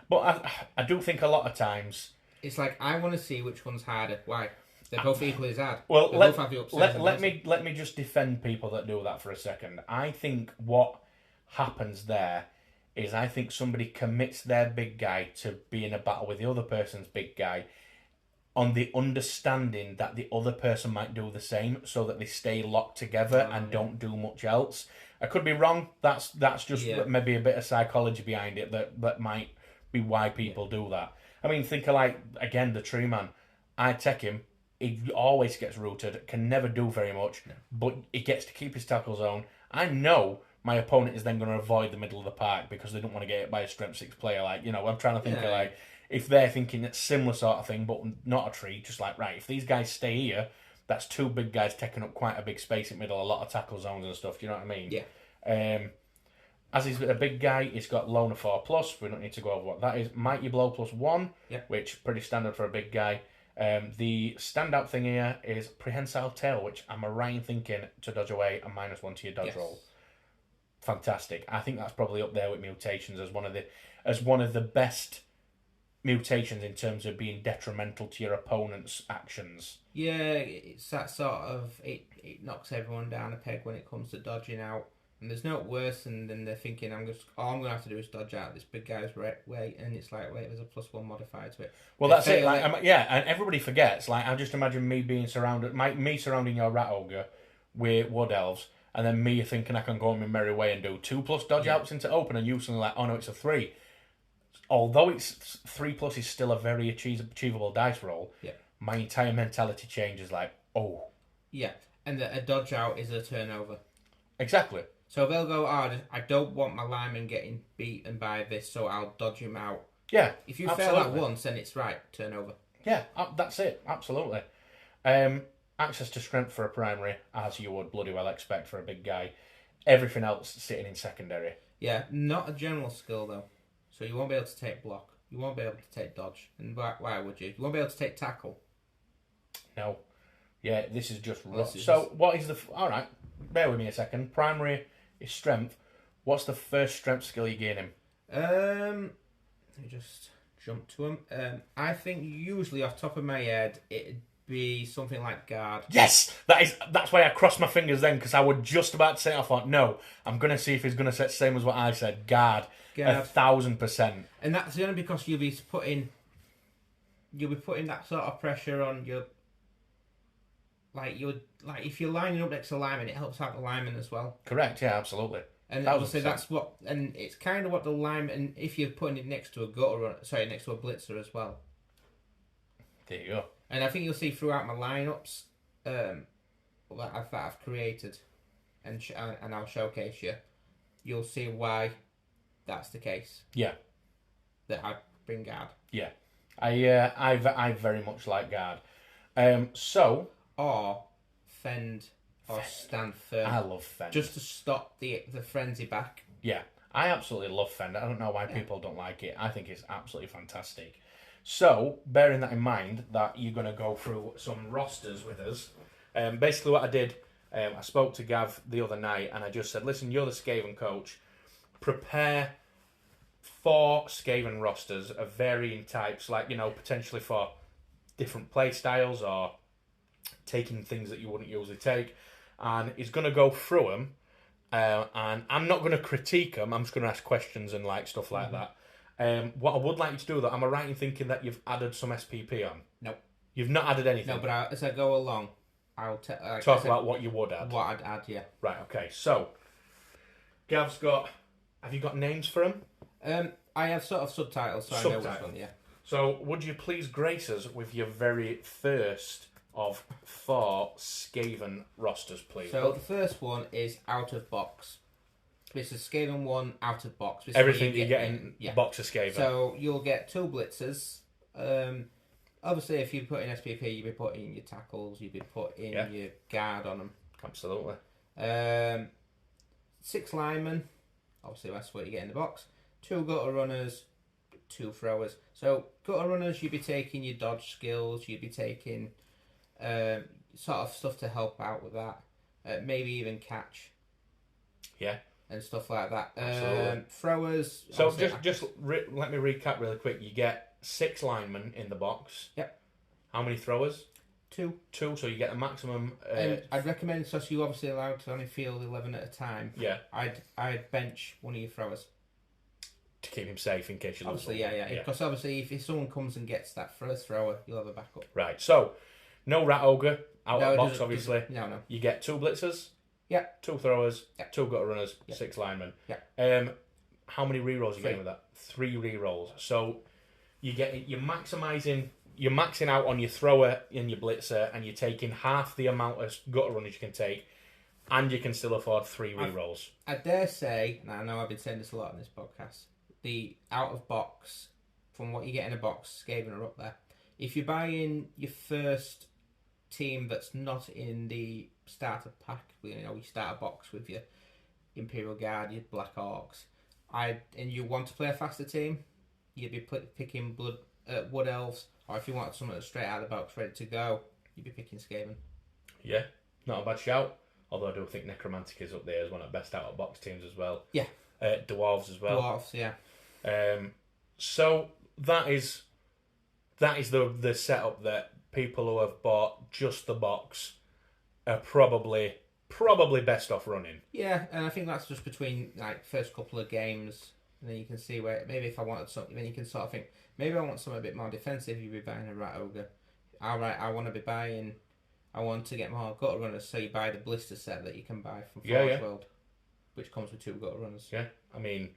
But I do think a lot of times... It's I want to see which one's harder. Why? They're both equally as hard. Well, let me just defend people that do that for a second. I think what happens there is I think somebody commits their big guy to be in a battle with the other person's big guy, on the understanding that the other person might do the same, so that they stay locked together and don't do much else. I could be wrong. That's just maybe a bit of psychology behind it that might be why people do that. I mean, think of like, again, the tree man. I take him. He always gets rooted. Can never do very much, but he gets to keep his tackle zone. I know my opponent is then going to avoid the middle of the park because they don't want to get hit by a strength 6 player. Like, you know, I'm trying to think of like, if they're thinking it's similar sort of thing, but not a tree, just like, right, if these guys stay here, that's 2 big guys taking up quite a big space in the middle, a lot of tackle zones and stuff. Do you know what I mean? Yeah. As he's a big guy, he's got Loner 4+. We don't need to go over what that is. Mighty Blow +1, which pretty standard for a big guy. The standout thing here is Prehensile Tail, which I'm right thinking to dodge away and -1 to your dodge roll. Fantastic. I think that's probably up there with mutations as one of the best mutations in terms of being detrimental to your opponent's actions. Yeah, it's that sort of it knocks everyone down a peg when it comes to dodging out. And there's no worse than they're thinking, all I'm going to have to do is dodge out this big guy's way, and it's like, wait, there's a +1 modifier to it. Well, that's it. Like, and everybody forgets. Like, I just imagine me being surrounding your rat ogre with wood elves, and then me thinking I can go on my merry way and do 2+ dodge outs into open, and you suddenly like, oh no, it's a 3. Although it's 3+ is still a very achievable dice roll. Yeah. My entire mentality changes. Like, oh. Yeah, and a dodge out is a turnover. Exactly. So they'll go, I don't want my lineman getting beaten by this, so I'll dodge him out. Yeah, if you fail that once, then it's right, turnover. Yeah, that's it, absolutely. Access to strength for a primary, as you would bloody well expect for a big guy. Everything else sitting in secondary. Yeah, not a general skill, though. So you won't be able to take block. You won't be able to take dodge. And why would you? You won't be able to take tackle. No. Yeah, this is just rough. So, what is the... Alright, bear with me a second. Primary is strength. What's the first strength skill you gain him? Let me just jump to him. I think usually off the top of my head, it'd be something like guard. Yes! That's why I crossed my fingers then, because I was just about to say it. I thought, no, I'm going to see if he's going to say the same as what I said. Guard. 1,000%. And that's only because you'll be putting that sort of pressure on your... Like if you're lining up next to lineman, it helps out the lineman as well. Correct, yeah, absolutely. And obviously that's what, and it's kind of what the lineman, if you're putting it next to next to a blitzer as well. There you go. And I think you'll see throughout my lineups that I've created, and I'll showcase you. You'll see why that's the case. Yeah. That I bring guard. Yeah, I very much like guard. Or fend or stand firm. I love fend. Just to stop the frenzy back. Yeah, I absolutely love fend. I don't know why people don't like it. I think it's absolutely fantastic. So, bearing that in mind, that you're going to go through some rosters with us. Basically what I did, I spoke to Gavv the other night and I just said, listen, you're the Skaven coach. Prepare 4 Skaven rosters of varying types, like, potentially for different play styles or taking things that you wouldn't usually take, and he's going to go through them, and I'm not going to critique them. I'm just going to ask questions and like stuff like that. What I would like you to do, though, am I right in thinking that you've added some SPP on? No, you've not added anything. No, but as I go along, I'll talk about what you would add. What I'd add, yeah. Right. Okay. So, Gav's got. Have you got names for him? I have sort of subtitles, so I know which one. Yeah. So, would you please grace us with your very first of 4 Skaven rosters, please? So the first one is out of box. This is Skaven 1 out of box. Everything you get in box of Skaven. So you'll get 2 blitzers. Obviously, if you put in SPP, you'll be putting your tackles, you'll be putting your guard on them. Absolutely. 6 linemen. Obviously, that's what you get in the box. 2 gutter runners, 2 throwers. So gutter runners, you'd be taking your dodge skills, you'd be taking sort of stuff to help out with that. Maybe even catch. Yeah. And stuff like that. Absolutely. Throwers. So let me recap really quick. You get 6 linemen in the box. Yep. How many throwers? 2. 2, so you get a maximum. I'd recommend, so you're obviously allowed to only field 11 at a time. Yeah. I'd bench one of your throwers. to keep him safe in case you lose. Obviously, yeah. Because obviously, if someone comes and gets that first thrower, you'll have a backup. Right. So, no Rat Ogre out of the box. Obviously, no. You get 2 blitzers. Yeah. 2 throwers. Yeah. 2 gutter runners. Yeah. 6 linemen. Yeah. How many rerolls are you getting with that? 3 rerolls. So you're maxing out on your thrower and your blitzer, and you're taking half the amount of gutter runners you can take, and you can still afford 3 rerolls. I dare say, and I know I've been saying this a lot on this podcast, the out of box, from what you get in a box, Skaven are up there. If you're buying your first team that's not in the starter pack, you start a box with your Imperial Guard, your Black Orcs, and you want to play a faster team, you'd be picking Wood Elves, or if you want something that's straight out of the box ready to go, you'd be picking Skaven. Yeah, not a bad shout. Although I do think Necromantic is up there as one of the best out of box teams as well. Yeah. Dwarves as well. Dwarves, yeah. So that is the setup that people who have bought just the box are probably best off running. Yeah, and I think that's just between first couple of games, and then you can see where maybe if I wanted something, then you can sort of think maybe I want something a bit more defensive. You'd be buying a Rat Ogre. Alright, I want to get more gutter runners, so you buy the blister set that you can buy from Forge World, which comes with 2 gutter runners. Yeah, I mean,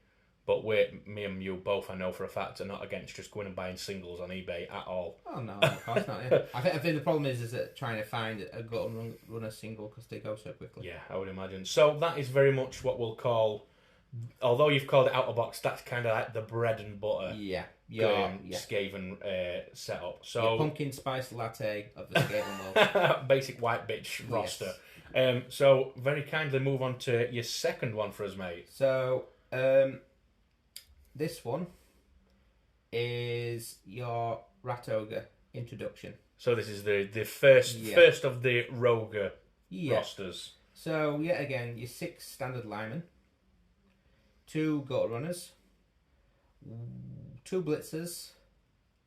but me and you both, I know for a fact, are not against just going and buying singles on eBay at all. Oh no, of course not. Yeah. I think the problem is that trying to find a gutter runner single because they go so quickly. Yeah, I would imagine. So that is very much what we'll call, although you've called it out of box, that's kind of like the bread and butter. Yeah. Skaven setup. So pumpkin spice latte of the Skaven world. Basic white bitch roster. So very kindly move on to your second one for us, mate. So this one is your Rat Ogre introduction. So this is the first of the Rogue rosters. So yet again, your 6 standard linemen, 2 gutter runners, 2 blitzers,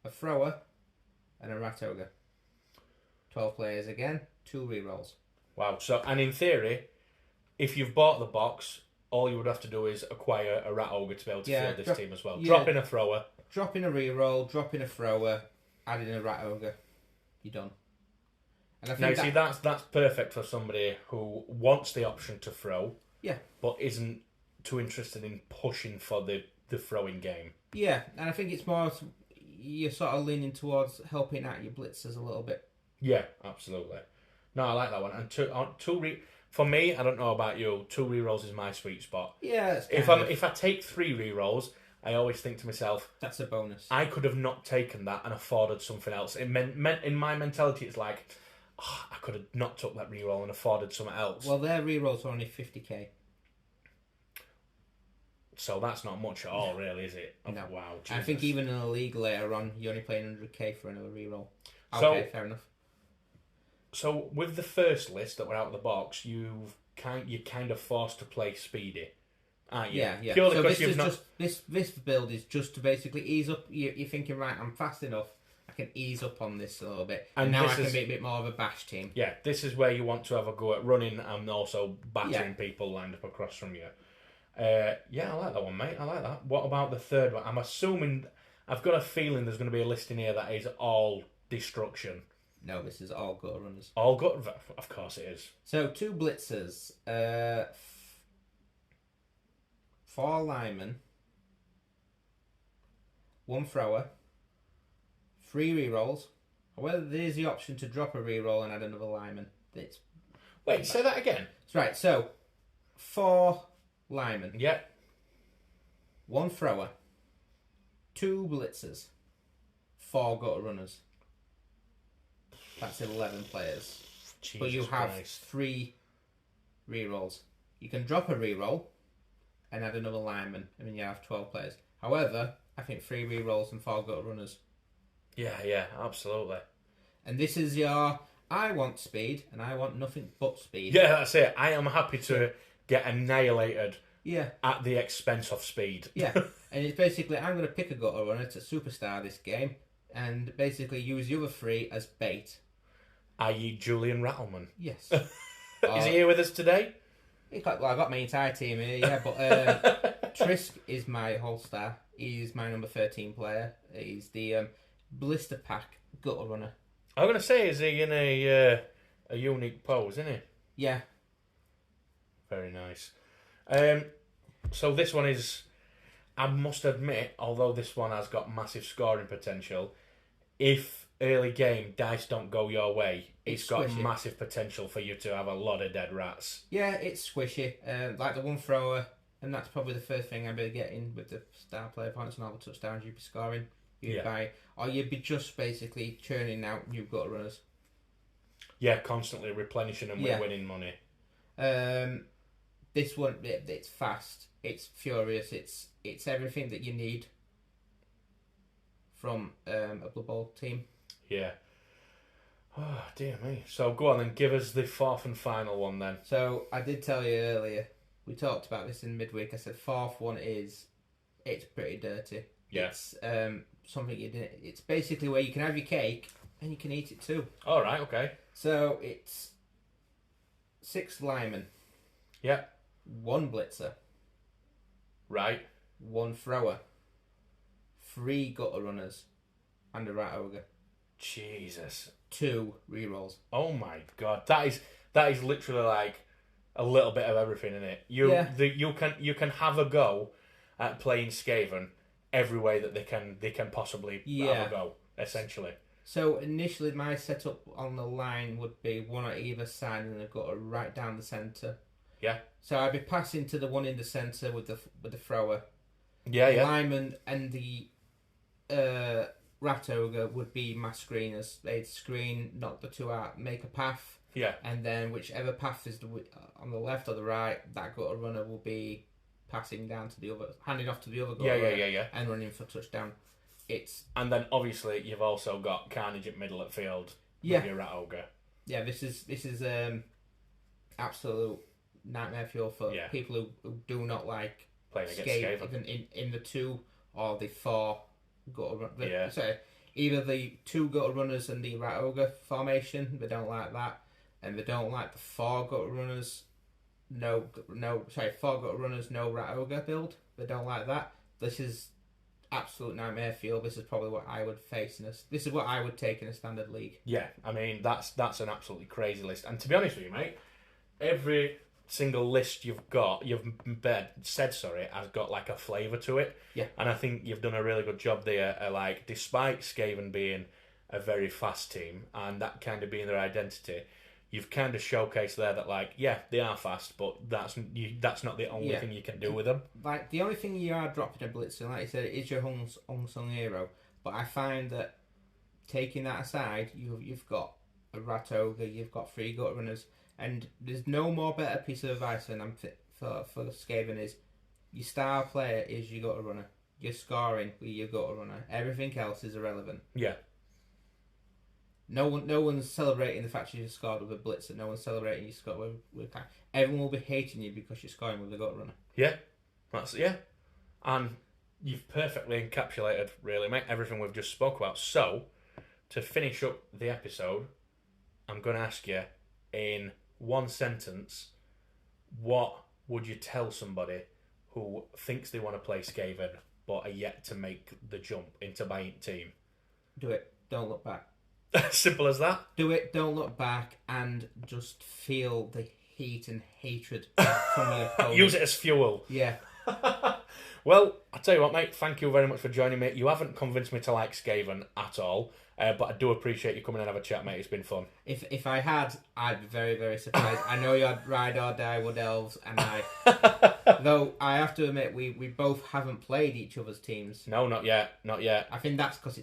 a thrower, and a Rat Ogre. 12 players again, 2 rerolls. Wow. So, and in theory, if you've bought the box, all you would have to do is acquire a Rat Ogre to be able to field this team as well. Drop in a thrower. Drop in a reroll, drop in a thrower, add in a Rat Ogre. You're done. And I think that's perfect for somebody who wants the option to throw, but isn't too interested in pushing for the throwing game. Yeah, and I think it's more you're sort of leaning towards helping out your blitzers a little bit. Yeah, absolutely. No, I like that one. And for me, I don't know about you, 2 rerolls is my sweet spot. Yeah, if I take 3 rerolls, I always think to myself, that's a bonus. I could have not taken that and afforded something else. It meant in my mentality, it's like, I could have not took that reroll and afforded something else. Well, their rerolls are only 50k. So that's not much at all, really, is it? No. Oh, wow. Jesus. I think even in a league later on, you're only playing 100k for another reroll. Okay, fair enough. So with the first list that were out of the box, you're kind of forced to play speedy, aren't you? Yeah. Purely so because you've not... this build is just to basically ease up. You're thinking, right, I'm fast enough. I can ease up on this a little bit, and now I can be a bit more of a bash team. Yeah, this is where you want to have a go at running and also battering people lined up across from you. I like that one, mate. I like that. What about the third one? I'm assuming, I've got a feeling there's going to be a list in here that is all destruction. No, this is all gutter runners. All gutter, of course it is. So 2 blitzers, 4 linemen, 1 thrower, 3 rerolls. However, there's the option to drop a reroll and add another lineman. Wait, say that again. That's right. So 4 linemen. Yeah. 1 thrower. 2 blitzers. 4 gutter runners. That's 11 players. Jesus but you have Christ. 3 rerolls. You can drop a reroll and add another lineman. I mean, you have 12 players. However, I think 3 rerolls and 4 gutter runners. Yeah, absolutely. And this is your, I want speed and I want nothing but speed. Yeah, that's it. I am happy to get annihilated at the expense of speed. Yeah, and it's basically, I'm going to pick a gutter runner to superstar this game and basically use the other 3 as bait. i.e. Julian Rattleman. Yes. Is he here with us today? I've got my entire team here, but Trisk is my whole star. He's my number 13 player. He's the Blister Pack Gutter Runner. I'm going to say, is he in a unique pose, isn't he? Yeah. Very nice. So this one is, I must admit, although this one has got massive scoring potential, if early game dice don't go your way, it's got squishy. Massive potential for you to have a lot of dead rats. Yeah, it's squishy. Like the one thrower, and that's probably the first thing I'd be getting with the star player points and all the touchdowns you'd be scoring. Or you'd be just basically churning out new gutter runners. Yeah, constantly replenishing them with winning money. This one, it's fast, it's furious, it's everything that you need from a Blood Bowl team. Yeah. Oh, dear me. So go on then, give us the fourth and final one then. So I did tell you earlier, we talked about this in midweek. I said fourth one it's pretty dirty. Yeah. It's something you didn't. It's basically where you can have your cake and you can eat it too. All right, okay. So it's 6 linemen. Yeah. 1 blitzer. Right. 1 thrower. 3 gutter runners, and a rat ogre. Jesus. 2 rerolls. Oh my god, that is literally like a little bit of everything in it. You can have a go at playing Skaven every way that they can possibly have a go, essentially. So initially, my setup on the line would be 1 on either side and a gutter right down the centre. Yeah. So I'd be passing to the one in the centre with the thrower. Yeah, the lineman and the rat ogre would be my screeners. They'd screen, knock the 2 out, make a path. Yeah. And then whichever path is on the left or the right, that gutter runner will be passing down to the other, handing off to the other gutter runner and running for touchdown. And then obviously you've also got Carnage at middle at field with your rat ogre. Yeah, this is absolute nightmare fuel for people who do not like playing against Skaven. Even in the 2 or the 4 gutter runners. So either the 2 gutter runners and the rat ogre formation, they don't like that, and they don't like the 4 gutter runners. 4 gutter runners, no rat ogre build. They don't like that. This is absolute nightmare fuel. This is probably what I would face this is what I would take in a standard league. Yeah, I mean that's an absolutely crazy list. And to be honest with you, mate, every single list you've said has got like a flavour to it. Yeah. And I think you've done a really good job there. Like, despite Skaven being a very fast team and that kind of being their identity, you've kind of showcased there that, like, yeah, they are fast, but that's not the only thing you can do with them. Like, the only thing you are dropping a blitzer, like you said, is your unsung hero. But I find that taking that aside, you've got a rat ogre, you've got 3 gutter runners, and there's no more better piece of advice than for Skaven is your star player is your gutter runner. You're scoring with your gutter runner. Everything else is irrelevant. Yeah. No one's celebrating the fact you scored with a blitzer. No one's celebrating you scored with everyone will be hating you because you're scoring with a gutter runner. Yeah. And you've perfectly encapsulated, really, mate, everything we've just spoke about. So, to finish up the episode, I'm going to ask you, in 1 sentence, what would you tell somebody who thinks they want to play Skaven but are yet to make the jump into buying team? Do it. Don't look back. Simple as that. Do it. Don't look back, and just feel the heat and hatred from your opponent. Use it as fuel. Yeah. Well, I'll tell you what, mate. Thank you very much for joining me. You haven't convinced me to like Skaven at all, but I do appreciate you coming and have a chat, mate. It's been fun. If I had, I'd be very, very surprised. I know you're ride or die Wood Elves, and though I have to admit, we both haven't played each other's teams. No, not yet. I think that's because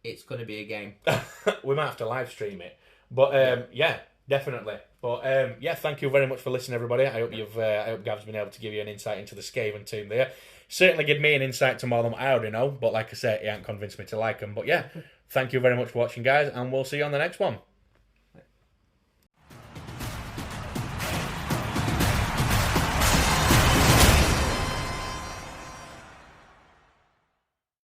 it's going to be a game. We might have to live stream it, but yeah, definitely. But yeah, thank you very much for listening, everybody. I hope Gav's been able to give you an insight into the Skaven team there. Certainly give me an insight to more than what I already know, but like I said, he hasn't convinced me to like them. But yeah, thank you very much for watching, guys, and we'll see you on the next one.